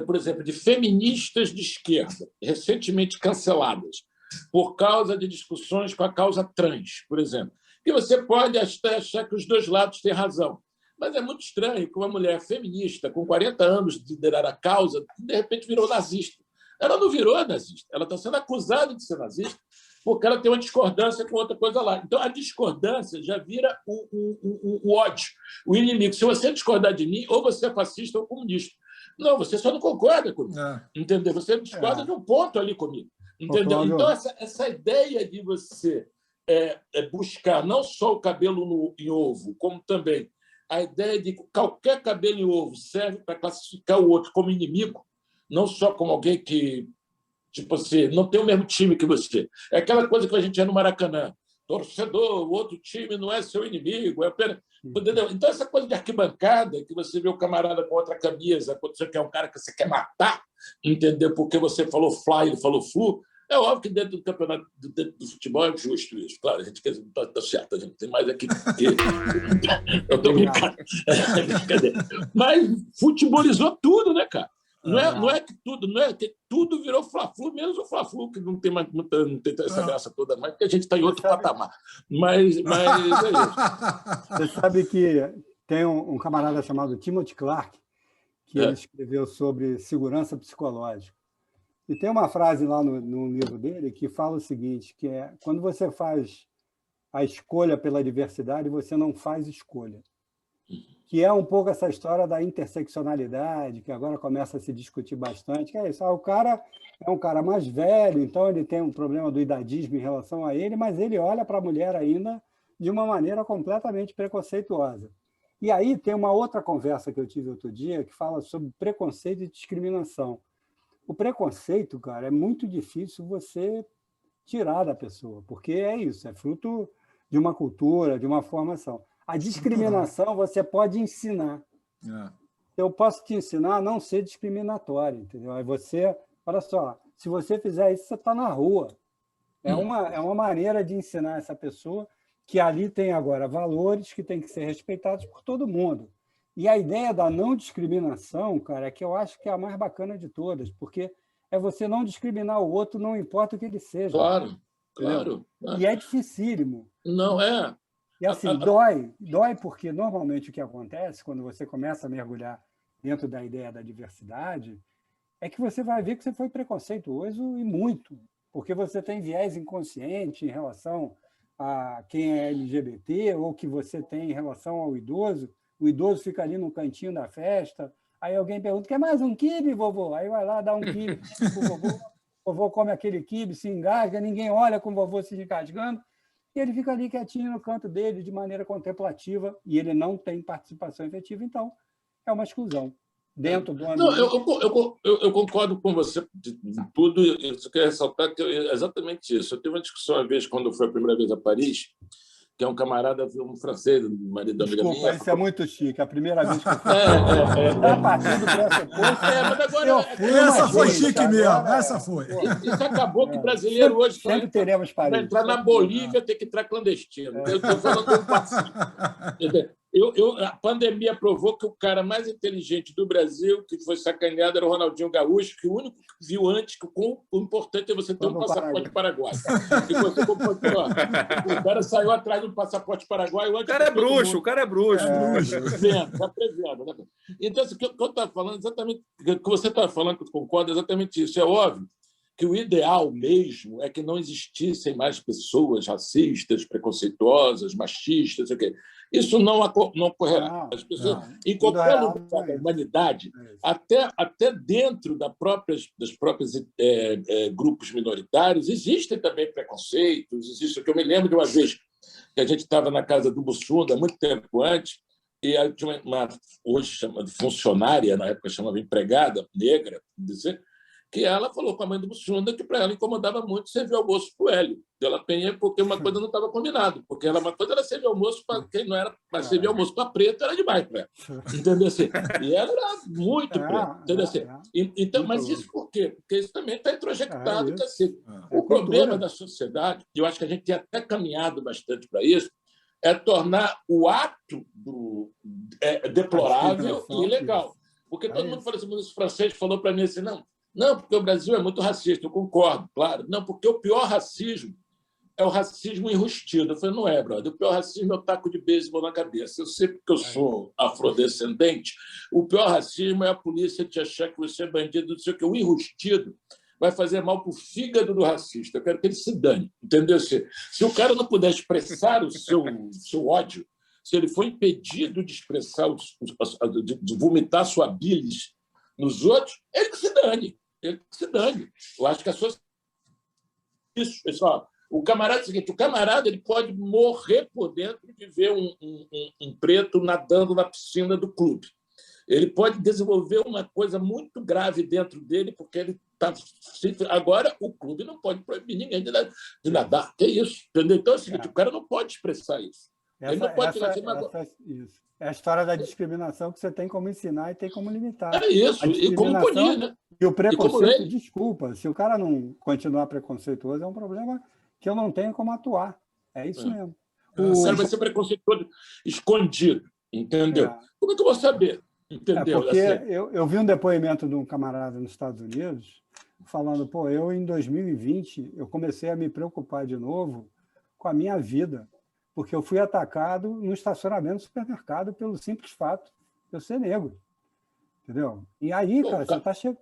por exemplo, de feministas de esquerda, recentemente canceladas, por causa de discussões com a causa trans, por exemplo. E você pode achar que os dois lados têm razão. Mas é muito estranho que uma mulher feminista, com 40 anos de liderar a causa, de repente virou nazista. Ela não virou nazista, ela está sendo acusada de ser nazista porque ela tem uma discordância com outra coisa lá. Então, a discordância já vira o ódio, o inimigo. Se você discordar de mim, ou você é fascista ou comunista. Não, você só não concorda comigo. Entendeu? Você discorda de um ponto ali comigo. Entendeu? Então, essa ideia de você buscar não só o cabelo em ovo, como também a ideia de que qualquer cabelo em ovo serve para classificar o outro como inimigo, não só como alguém que tipo assim, não tem o mesmo time que você. É aquela coisa que a gente é no Maracanã. Torcedor, o outro time não é seu inimigo. Entendeu? Então, essa coisa de arquibancada, que você vê o camarada com outra camisa, quando você quer um cara que você quer matar, entendeu? Porque você falou fly, ele falou flu, é óbvio que dentro do campeonato, dentro do futebol, é justo isso. Claro, a gente quer tá certo, a gente tem mais aqui. Eu estou brincando. Mas futebolizou tudo, né, cara? Não é que tudo virou Fla-Flu, menos o Fla-Flu, que não tem essa graça toda mais, porque a gente está em outro patamar. Mas é isso. Você sabe que tem um camarada chamado Timothy Clark, que ele escreveu sobre segurança psicológica. E tem uma frase lá no livro dele que fala o seguinte, que é: quando você faz a escolha pela diversidade, você não faz escolha. Que é um pouco essa história da interseccionalidade, que agora começa a se discutir bastante, que é isso, o cara é um cara mais velho, então ele tem um problema do idadismo em relação a ele, mas ele olha para a mulher ainda de uma maneira completamente preconceituosa. E aí tem uma outra conversa que eu tive outro dia, que fala sobre preconceito e discriminação. O preconceito, cara, é muito difícil você tirar da pessoa, porque é isso, é fruto de uma cultura, de uma formação. A discriminação você pode ensinar. Eu posso te ensinar a não ser discriminatório, entendeu? Aí você, olha só, se você fizer isso, você está na rua. É uma maneira de ensinar essa pessoa que ali tem agora valores que têm que ser respeitados por todo mundo. E a ideia da não discriminação, cara, é que eu acho que é a mais bacana de todas, porque é você não discriminar o outro, não importa o que ele seja. Claro. E é dificílimo. Não é. E assim, dói porque normalmente o que acontece quando você começa a mergulhar dentro da ideia da diversidade é que você vai ver que você foi preconceituoso e muito, porque você tem viés inconsciente em relação a quem é LGBT ou que você tem em relação ao idoso. O idoso fica ali no cantinho da festa, aí alguém pergunta: quer mais um quibe, vovô? Aí vai lá dar um quibe pro vovô, o vovô come aquele quibe, se engasga, ninguém olha com o vovô se engasgando, e ele fica ali quietinho no canto dele, de maneira contemplativa, e ele não tem participação efetiva, então é uma exclusão. Dentro do ambiente... Não, eu concordo com você de tudo, eu só quero ressaltar que é exatamente isso. Eu tive uma discussão uma vez, quando eu fui a primeira vez a Paris, que é um camarada, um francês, marido da amiga minha. Desculpa, isso é muito chique. A primeira vez que eu fui. A partir do pressuposto. Mas agora, essa foi chique mesmo. Essa foi. Isso acabou que o brasileiro hoje, sempre teremos Paris. Para entrar na Bolívia, tem que entrar clandestino. Eu estou falando do pacífico. A pandemia provou que o cara mais inteligente do Brasil, que foi sacaneado, era o Ronaldinho Gaúcho, que o único que viu antes que o importante é você ter um passaporte paraguaio. E você, o cara saiu atrás do passaporte paraguaio. O cara é bruxo, o cara é bruxo. Está prevendo. Né? Então, o que eu estava falando, exatamente o que você estava falando, que eu concordo, é exatamente isso. É óbvio que o ideal mesmo é que não existissem mais pessoas racistas, preconceituosas, machistas, sei o quê. Isso não ocorrerá. As pessoas, em qualquer lugar da humanidade, até dentro das próprias grupos minoritários, existem também preconceitos. Existe, que eu me lembro de uma vez que a gente estava na casa do Bussunda, muito tempo antes, e tinha uma hoje chamada funcionária, na época chamava empregada negra, dizer, que ela falou com a mãe do Bussunda que para ela incomodava muito servir almoço para o Hélio de la Penha, porque uma coisa não estava combinada, porque uma coisa era servir almoço para quem não era, para servir almoço para preto era demais para ela. Entendeu assim? E ela era muito preta. Entendeu assim? Então, mas isso por quê? Porque isso também está introjectado. O problema da sociedade, eu acho que a gente tem até caminhado bastante para isso, é tornar o ato deplorável e ilegal. Porque todo mundo fala assim, o francês falou para mim assim, não, porque o Brasil é muito racista, eu concordo, claro. Não, porque o pior racismo é o racismo enrustido. Eu falei, não é, brother. O pior racismo é o taco de beisebol na cabeça. Eu sei porque eu sou afrodescendente. O pior racismo é a polícia te achar que você é bandido, não sei o quê. O enrustido vai fazer mal para o fígado do racista. Eu quero que ele se dane, entendeu? Se o cara não puder expressar o seu ódio, se ele for impedido de expressar, de vomitar sua bilis nos outros, ele que se dane. Ele que se dane. Eu acho que a sociedade... Isso, pessoal. O camarada é o seguinte, o camarada ele pode morrer por dentro de ver um preto nadando na piscina do clube. Ele pode desenvolver uma coisa muito grave dentro dele, porque ele está... Agora, o clube não pode proibir ninguém de nadar. Que isso? Entendeu? Então é o seguinte, o cara não pode expressar isso. Ele não pode isso. É a história da discriminação que você tem como ensinar e tem como limitar. É isso, e como punir, né? E o preconceito, desculpa, se o cara não continuar preconceituoso, é um problema que eu não tenho como atuar. É isso mesmo. O cara vai ser preconceituoso escondido, entendeu? Como é que eu vou saber? Entendeu? Porque eu vi um depoimento de um camarada nos Estados Unidos falando, eu em 2020 eu comecei a me preocupar de novo com a minha vida, porque eu fui atacado no estacionamento do supermercado pelo simples fato de eu ser negro. Entendeu? E aí, cara, você está chegando...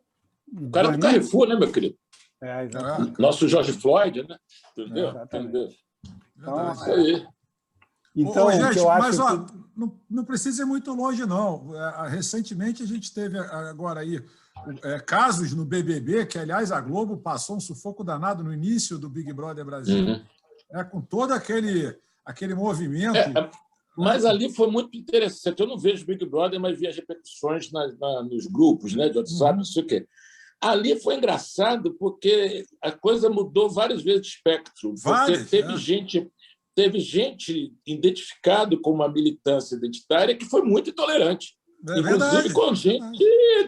O cara do Carrefour, né, meu querido? Exatamente. Nosso George Floyd, né? Entendeu? Exatamente. Então, isso aí. Então, gente, eu acho não precisa ir muito longe, não. Recentemente, a gente teve agora aí casos no BBB, que, aliás, a Globo passou um sufoco danado no início do Big Brother Brasil, com todo aquele movimento. Mas ali foi muito interessante. Eu não vejo Big Brother, mas vi as repercussões nos grupos, né, de WhatsApp, não sei o quê. Ali foi engraçado porque a coisa mudou várias vezes de espectro. Porque teve gente identificado com uma militância identitária que foi muito intolerante. Inclusive com gente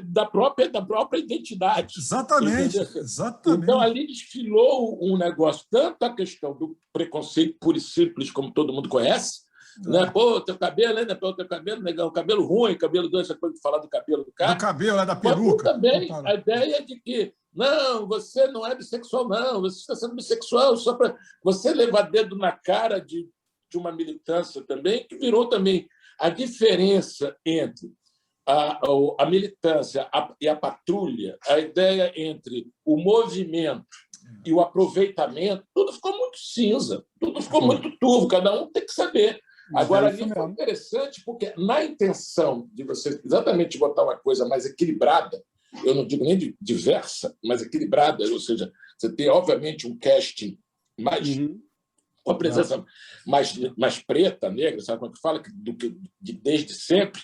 da própria identidade. Exatamente. Então, ali desfilou um negócio, tanto a questão do preconceito puro e simples, como todo mundo conhece, né? Pô, teu cabelo, né? Pô, teu cabelo, negão, cabelo ruim, cabelo doce, essa coisa de falar do cabelo do cara. Do cabelo, da peruca. Mas também a ideia de que não, você não é bissexual, não, você está sendo bissexual só para você levar dedo na cara de uma militância também, que virou também a diferença entre a militância e a patrulha, a ideia entre o movimento e o aproveitamento, tudo ficou muito cinza, tudo ficou muito turvo, cada um tem que saber. Agora, ali foi interessante, porque na intenção de você exatamente botar uma coisa mais equilibrada, eu não digo nem diversa, mas equilibrada, ou seja, você tem, obviamente, um casting mais... com a presença mais preta, negra, sabe como é que fala? Desde sempre.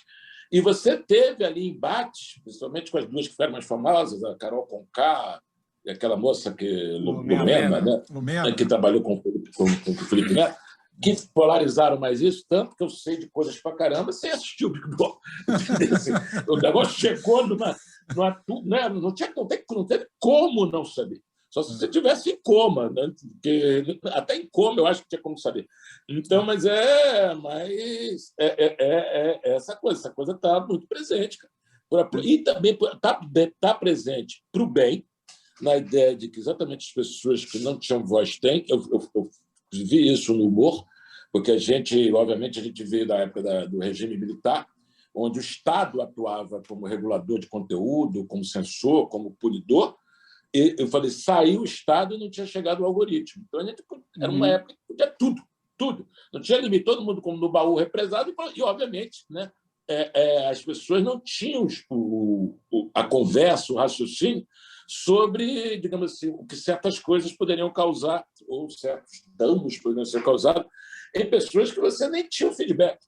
E você teve ali embates, principalmente com as duas que ficaram mais famosas, a Carol Conká e aquela moça Lumena, né? Lumena, que trabalhou com o Felipe Neto, que polarizaram mais isso, tanto que eu sei de coisas pra caramba sem assistir o Big Brother. O negócio chegou né? Não tem como não saber. Só se você estivesse em coma, né? Porque até em coma eu acho que tinha como saber. Então, mas essa coisa está muito presente, cara. E também está presente para o bem, na ideia de que exatamente as pessoas que não tinham voz têm. Eu vi isso no humor, porque obviamente, a gente veio da época do regime militar, onde o Estado atuava como regulador de conteúdo, como censor, como punidor, eu falei, saiu o Estado e não tinha chegado o algoritmo. Então, era uma época que podia tudo, tudo. Não tinha limite, todo mundo como no baú represado, e obviamente, né, as pessoas não tinham a conversa, o raciocínio sobre, digamos assim, o que certas coisas poderiam causar, ou certos danos poderiam ser causados em pessoas que você nem tinha o feedback.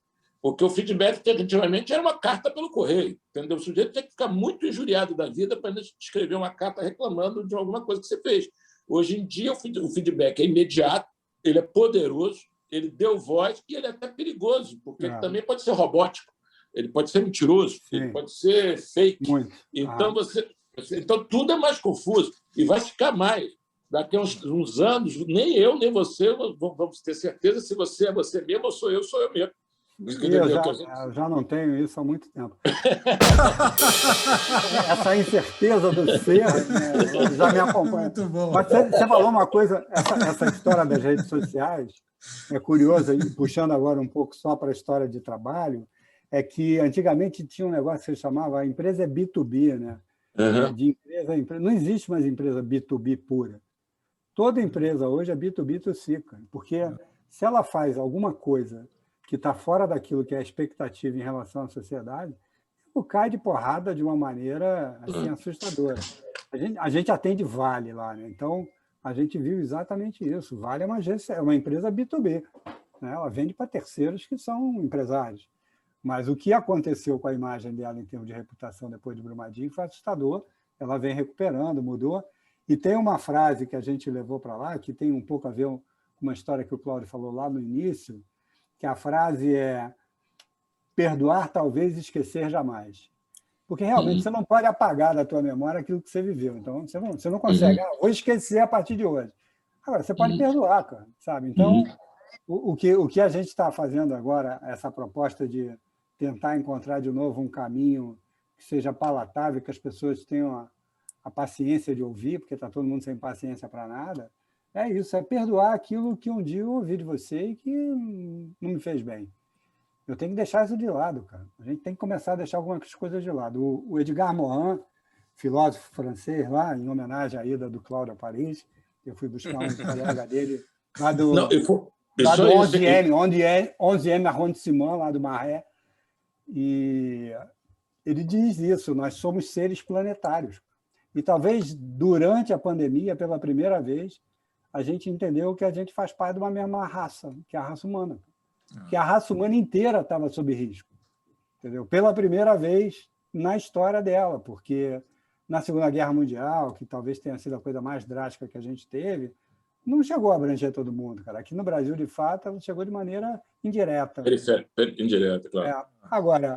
Porque o feedback, antigamente, era uma carta pelo correio. Entendeu? O sujeito tinha que ficar muito injuriado da vida para escrever uma carta reclamando de alguma coisa que você fez. Hoje em dia, o feedback é imediato, ele é poderoso, ele deu voz e ele é até perigoso, porque ele também pode ser robótico, ele pode ser mentiroso, ele pode ser fake. Muito. Então, tudo é mais confuso e vai ficar mais. Daqui a uns anos, nem eu, nem você vamos ter certeza se você é você mesmo ou sou eu mesmo. Eu já não tenho isso há muito tempo. Essa incerteza do ser, né, já me acompanha. Muito bom. Mas você falou uma coisa, essa história das redes sociais é curiosa, e puxando agora um pouco só para a história de trabalho, é que antigamente tinha um negócio que se chamava a empresa B2B, né? De empresa, não existe mais empresa B2B pura. Toda empresa hoje é B2B2C, cara, porque se ela faz alguma coisa que está fora daquilo que é a expectativa em relação à sociedade, cai de porrada de uma maneira assim, assustadora. A gente atende Vale lá, né? Então a gente viu exatamente isso. Vale é uma empresa B2B, né? Ela vende para terceiros que são empresários. Mas o que aconteceu com a imagem dela em termos de reputação depois de Brumadinho foi assustador. Ela vem recuperando, mudou. E tem uma frase que a gente levou para lá, que tem um pouco a ver com uma história que o Cláudio falou lá no início, que a frase é perdoar talvez, esquecer jamais. Porque realmente você não pode apagar da tua memória aquilo que você viveu. Então você não consegue, vou esquecer a partir de hoje. Agora, você pode perdoar, cara, sabe? Então, o que a gente está fazendo agora, essa proposta de tentar encontrar de novo um caminho que seja palatável, que as pessoas tenham a paciência de ouvir, porque está todo mundo sem paciência para nada, é isso, é perdoar aquilo que um dia eu ouvi de você e que não me fez bem. Eu tenho que deixar isso de lado, cara. A gente tem que começar a deixar algumas coisas de lado. O Edgar Morin, filósofo francês, lá, em homenagem à ida do Cláudio a Paris, eu fui buscar um colega dele, lá do 11e arrondissement, lá do Marais, e ele diz isso, nós somos seres planetários. E talvez durante a pandemia, pela primeira vez, a gente entendeu que a gente faz parte de uma mesma raça, que é a raça humana. Que a raça humana inteira estava sob risco. Entendeu? Pela primeira vez na história dela, porque na Segunda Guerra Mundial, que talvez tenha sido a coisa mais drástica que a gente teve, não chegou a abranger todo mundo, cara. Aqui no Brasil, de fato, chegou de maneira indireta. Indireta, claro. Agora,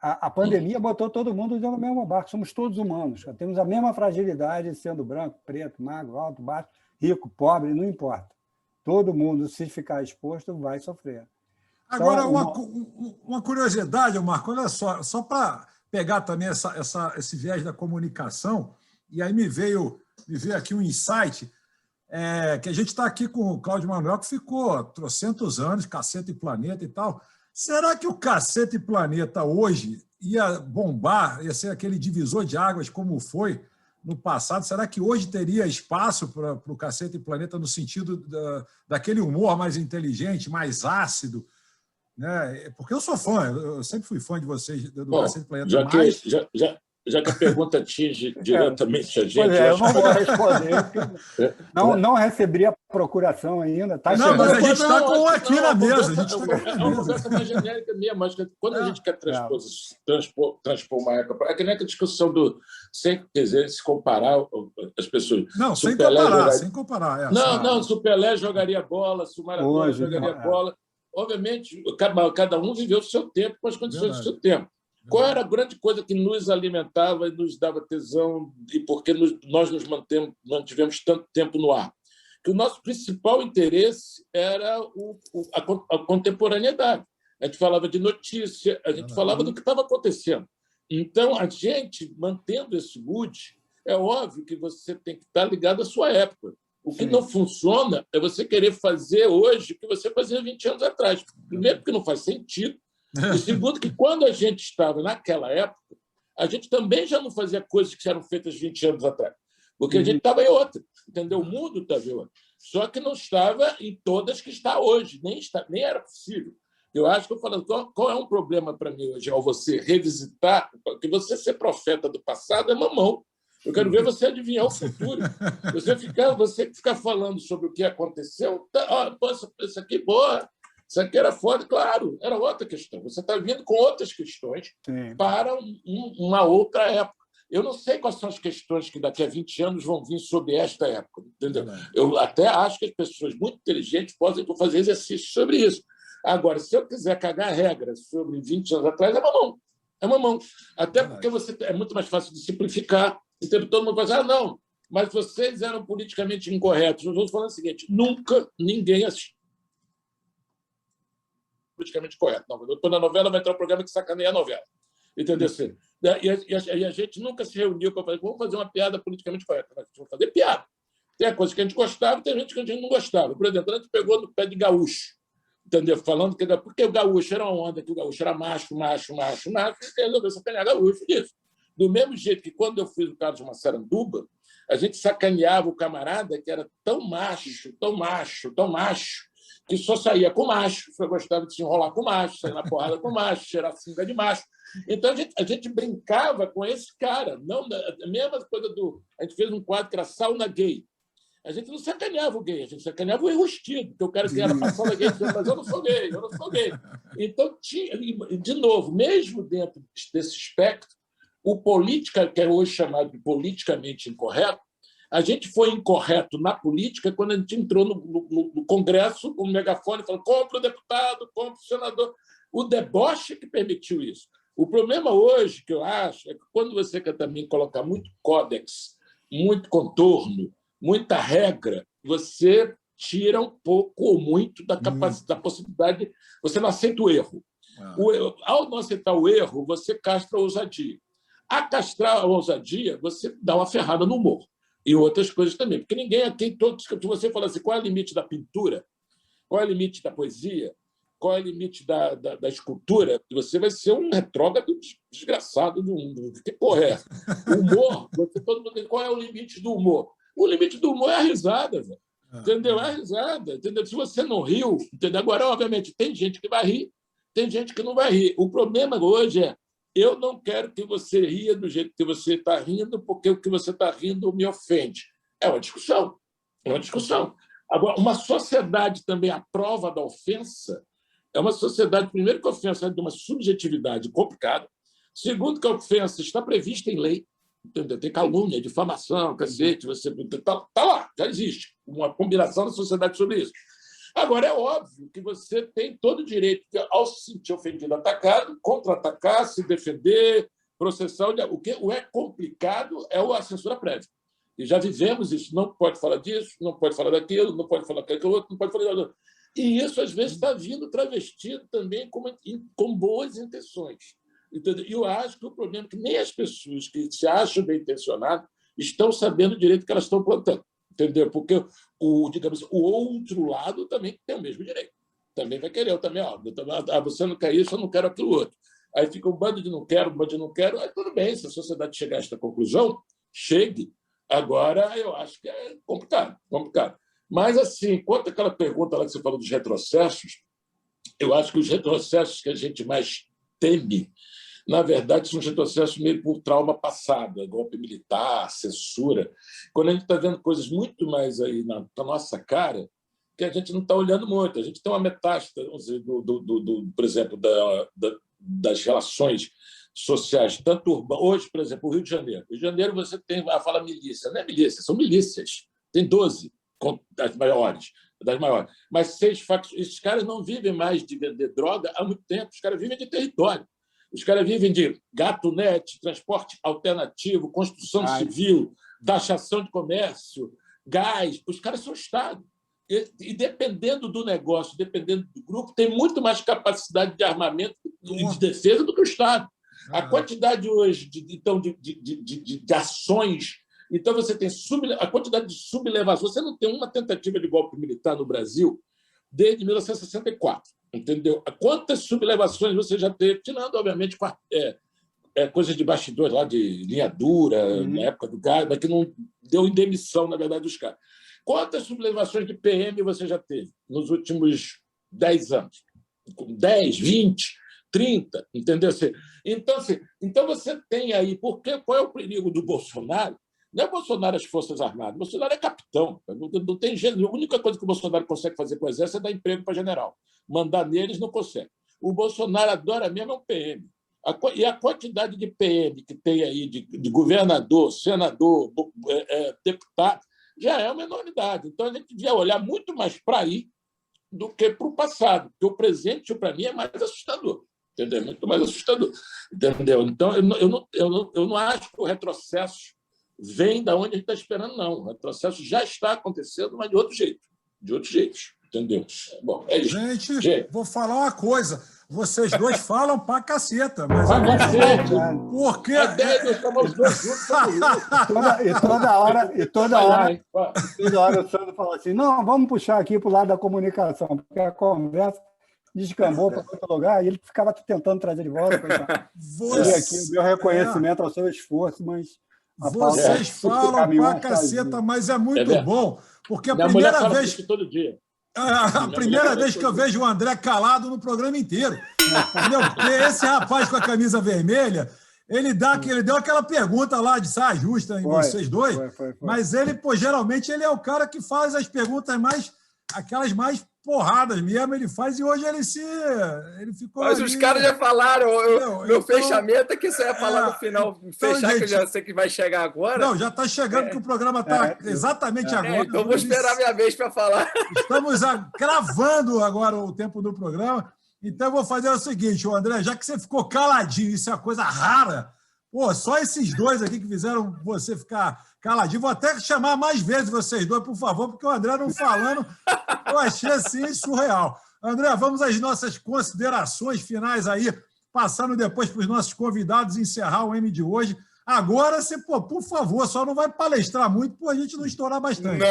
a pandemia botou todo mundo dentro do mesmo barco. Somos todos humanos. Cara. Temos a mesma fragilidade, sendo branco, preto, magro, alto, baixo, rico, pobre, não importa. Todo mundo, se ficar exposto, vai sofrer. Agora, uma curiosidade, Marco, olha só para pegar também esse viés da comunicação, e aí me veio aqui um insight, que a gente está aqui com o Cláudio Manuel, que ficou trocentos anos, Cacete e Planeta e tal. Será que o Cacete e Planeta hoje ia bombar, ia ser aquele divisor de águas como foi no passado? Será que hoje teria espaço para o Cacete e Planeta no sentido daquele humor mais inteligente, mais ácido? Né? Porque eu sou fã, eu sempre fui fã de vocês, do Cacete e Planeta. Já que a pergunta atinge diretamente a gente... eu não vou responder. Não recebi a procuração ainda. Tá não, mas a gente está com um aqui na mesa. É uma conversa mais genérica mesmo. Mas quando a gente quer transpor uma época... É que nem a discussão do... Sem dizer, se comparar as pessoas... Não, sem comparar. Não, se o Pelé jogaria bola, se o Maradona jogaria bola... Obviamente, cada um viveu o seu tempo com as condições do seu tempo. Qual era a grande coisa que nos alimentava e nos dava tesão e por que nós nos mantivemos tanto tempo no ar? Que o nosso principal interesse era a contemporaneidade. A gente falava de notícia, a gente falava do que estava acontecendo. Então, a gente, mantendo esse mood, é óbvio que você tem que estar ligado à sua época. O que não funciona é você querer fazer hoje o que você fazia 20 anos atrás. Primeiro, porque não faz sentido. E segundo, que quando a gente estava naquela época, a gente também já não fazia coisas que eram feitas 20 anos atrás. porque a gente estava em outra, entendeu? O mundo estava em outra. Só que não estava em todas que está hoje, nem era possível. Eu acho que eu falando, qual é um problema para mim hoje ao você revisitar, porque você ser profeta do passado é mamão. Eu quero ver você adivinhar o futuro. Você ficar falando sobre o que aconteceu, isso aqui, porra, isso aqui era foda, claro, era outra questão. Você está vindo com outras questões para uma outra época. Eu não sei quais são as questões que daqui a 20 anos vão vir sobre esta época, entendeu? Eu até acho que as pessoas muito inteligentes podem fazer exercício sobre isso. Agora, se eu quiser cagar regras sobre 20 anos atrás, é mamão. É mamão. Até porque é muito mais fácil de simplificar. Então, todo mundo vai dizer, não, mas vocês eram politicamente incorretos. Nós vamos falar o seguinte, nunca ninguém assistiu politicamente correto. Não, depois da novela vai entrar um programa que sacaneia a novela. Entendeu? E a gente nunca se reuniu para fazer, vamos fazer uma piada politicamente correta. Nós vamos fazer piada. Tem a coisa que a gente gostava, tem gente que a gente não gostava. Por exemplo, a gente pegou no pé de gaúcho, entendeu? Falando que porque o gaúcho era uma onda, que o gaúcho era macho, e resolveu sacanear gaúcho disso. Do mesmo jeito que quando eu fiz o Carlos Massaranduba, a gente sacaneava o camarada que era tão macho, que só saía com macho, só gostava de se enrolar com macho, sair na porrada com macho, cheirar cinga de macho. Então, a gente brincava com esse cara. Não, a mesma coisa a gente fez um quadro que era sauna gay. A gente não sacaneava o gay, a gente sacaneava o enrustido, porque o cara que era para sauna gay dizia, mas eu não sou gay. Então, de novo, mesmo dentro desse espectro, o política, que é hoje chamado de politicamente incorreto, a gente foi incorreto na política quando a gente entrou no Congresso com o megafone e falou compra o deputado, compra o senador. O deboche que permitiu isso. O problema hoje, que eu acho, é que quando você quer também colocar muito códex, muito contorno, muita regra, você tira um pouco ou muito da capacidade, da possibilidade. Você não aceita o erro. Ao não aceitar o erro, você castra a ousadia. A castrar a ousadia, você dá uma ferrada no humor. E outras coisas também. Porque ninguém aqui, se você falar assim, qual é o limite da pintura, qual é o limite da poesia, qual é o limite da escultura, você vai ser um retrógrado desgraçado do mundo. Que porra é essa? O humor, todo mundo diz, qual é o limite do humor? O limite do humor é a risada, velho. Entendeu? É a risada. Entendeu? Se você não riu, entendeu? Agora, obviamente, tem gente que vai rir, tem gente que não vai rir. O problema hoje é eu não quero que você ria do jeito que você está rindo, porque o que você está rindo me ofende. É uma discussão. É uma discussão. Agora, uma sociedade também à prova da ofensa é uma sociedade, primeiro, que a ofensa é de uma subjetividade complicada. Segundo, que a ofensa está prevista em lei. Entendeu? Tem calúnia, difamação, cacete. Você está lá, já existe uma combinação da sociedade sobre isso. Agora, é óbvio que você tem todo o direito, ao se sentir ofendido, atacado, contra-atacar, se defender, processar. O que é complicado é a censura prévia. E já vivemos isso. Não pode falar disso, não pode falar daquilo, não pode falar daquilo outro, não pode falar daquilo. E isso, às vezes, está vindo travestido também com boas intenções. Entendeu? E eu acho que o problema é que nem as pessoas que se acham bem-intencionadas estão sabendo direito que elas estão plantando. Entendeu? Porque digamos, o outro lado também tem o mesmo direito. Também vai querer. Eu também, você não quer isso, eu não quero aquilo outro. Aí fica um bando de não quero, um bando de não quero. Aí tudo bem, se a sociedade chegar a esta conclusão, chegue. Agora, eu acho que é complicado. Mas, assim, quanto àquela pergunta lá que você falou dos retrocessos, eu acho que os retrocessos que a gente mais teme, na verdade, são retrocessos meio por trauma passado, golpe militar, censura. Quando a gente está vendo coisas muito mais aí na nossa cara, que a gente não está olhando muito. A gente tem uma metástase, por exemplo, das relações sociais, tanto urbanas. Hoje, por exemplo, o Rio de Janeiro. No Rio de Janeiro você tem a fala milícia. Não é milícia, são milícias. Tem 12 das maiores. Mas 6 facções. Esses caras não vivem mais de vender droga há muito tempo. Os caras vivem de território. Os caras vivem de gato-net, transporte alternativo, construção civil, taxação de comércio, gás. Os caras são Estado. E dependendo do negócio, dependendo do grupo, tem muito mais capacidade de armamento e de defesa do que o Estado. A quantidade hoje de ações. Então, você tem a quantidade de sublevações. Você não tem uma tentativa de golpe militar no Brasil desde 1964. Entendeu? Quantas sublevações você já teve, tirando, obviamente, coisas de bastidores lá, de linha dura, na época do gás, mas que não deu em demissão, na verdade, dos caras. Quantas sublevações de PM você já teve nos últimos 10 anos? 10, 20, 30, entendeu? Então você tem aí... Qual é o perigo do Bolsonaro? Não é Bolsonaro as Forças Armadas. Bolsonaro é capitão. Não tem jeito. A única coisa que o Bolsonaro consegue fazer com o Exército é dar emprego para general. Mandar neles não consegue. O Bolsonaro adora mesmo é o PM. E a quantidade de PM que tem aí, de governador, senador, deputado, já é uma enormidade. Então, a gente devia olhar muito mais para aí do que para o passado, porque o presente, para mim, é mais assustador. Entendeu? Muito mais assustador. Entendeu? Então, eu não acho que o retrocesso vem da onde a gente está esperando, não. O retrocesso já está acontecendo, mas de outro jeito. De outro jeito. Entendeu? Bom, é isso. Gente, vou falar uma coisa. Vocês dois falam pra caceta, mas... Pra cacete! Porque... Toda hora o Sandro fala assim, não, vamos puxar aqui para o lado da comunicação, porque a conversa descambou para outro lugar e ele ficava tentando trazer de volta. Aqui, o meu reconhecimento ao seu esforço, mas... Vocês falam pra caceta, mas é muito bom, porque a primeira vez... todo dia. A primeira vez que eu vejo o André calado no programa inteiro. Entendeu? Porque esse rapaz com a camisa vermelha, ele deu aquela pergunta lá de saia justa em vocês dois, foi. Mas ele, geralmente, ele é o cara que faz as perguntas aquelas mais porradas mesmo, ele faz, e hoje ele ficou... Mas os caras já falaram, meu fechamento é que você ia falar no final, fechar, gente, que eu já sei que vai chegar agora. Não, já está chegando, porque o programa está exatamente agora. Então vou esperar minha vez para falar. Estamos gravando agora o tempo do programa, então eu vou fazer o seguinte, André, já que você ficou caladinho, isso é uma coisa rara, só esses dois aqui que fizeram você ficar caladinho, vou até chamar mais vezes vocês dois, por favor, porque o André não falando, eu achei assim surreal. André, vamos às nossas considerações finais aí, passando depois para os nossos convidados encerrar o M de hoje. Agora, você, por favor, só não vai palestrar muito para a gente não estourar bastante.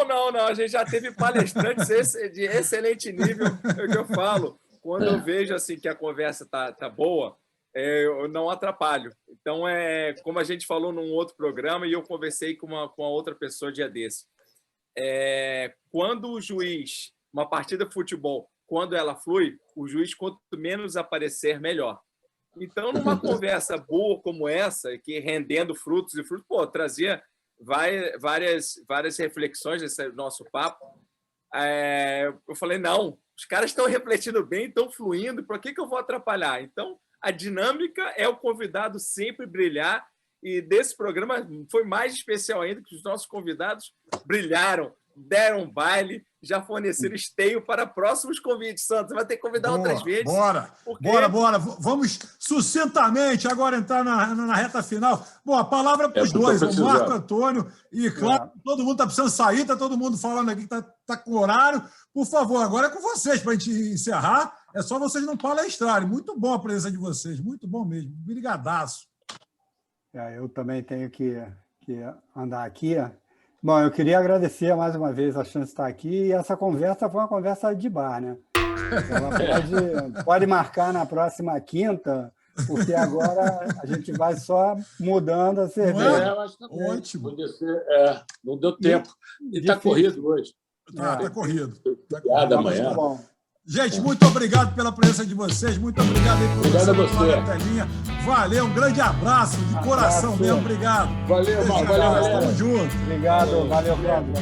Não, a gente já teve palestrantes de excelente nível, é o que eu falo. Quando eu vejo assim, que a conversa tá boa, eu não atrapalho. Então, como a gente falou num outro programa, e eu conversei com a outra pessoa dia desse. Quando o juiz, uma partida de futebol, quando ela flui, o juiz, quanto menos aparecer, melhor. Então, numa conversa boa como essa, que rendendo frutos, trazia várias reflexões nesse nosso papo. Eu falei, não, os caras estão refletindo bem, estão fluindo, por que eu vou atrapalhar? Então, a dinâmica é o convidado sempre brilhar, e desse programa foi mais especial ainda, que os nossos convidados brilharam, deram baile, já forneceram esteio para próximos convites. Santos, vai ter que convidar outras vezes. Bora! Vamos sucintamente agora entrar na reta final. Bom, a palavra para os dois, o Marco Antônio, e claro, todo mundo está precisando sair, está todo mundo falando aqui que está com horário. Por favor, agora é com vocês para a gente encerrar. É só vocês não palestrarem. Muito bom a presença de vocês, muito bom mesmo. Brigadaço. Eu também tenho que andar aqui. Bom, eu queria agradecer mais uma vez a chance de estar aqui. E essa conversa foi uma conversa de bar, né? Ela pode marcar na próxima quinta, porque agora a gente vai só mudando a cerveja. Eu acho que ótimo. Não deu tempo. E está corrido hoje. Está corrido. Obrigado, amanhã. Muito bom. Gente, muito obrigado pela presença de vocês. Muito obrigado aí por você na telinha. Valeu, um grande abraço de coração mesmo. Obrigado. Valeu, Marco. Valeu. Tamo junto. Obrigado. Valeu, Pedro.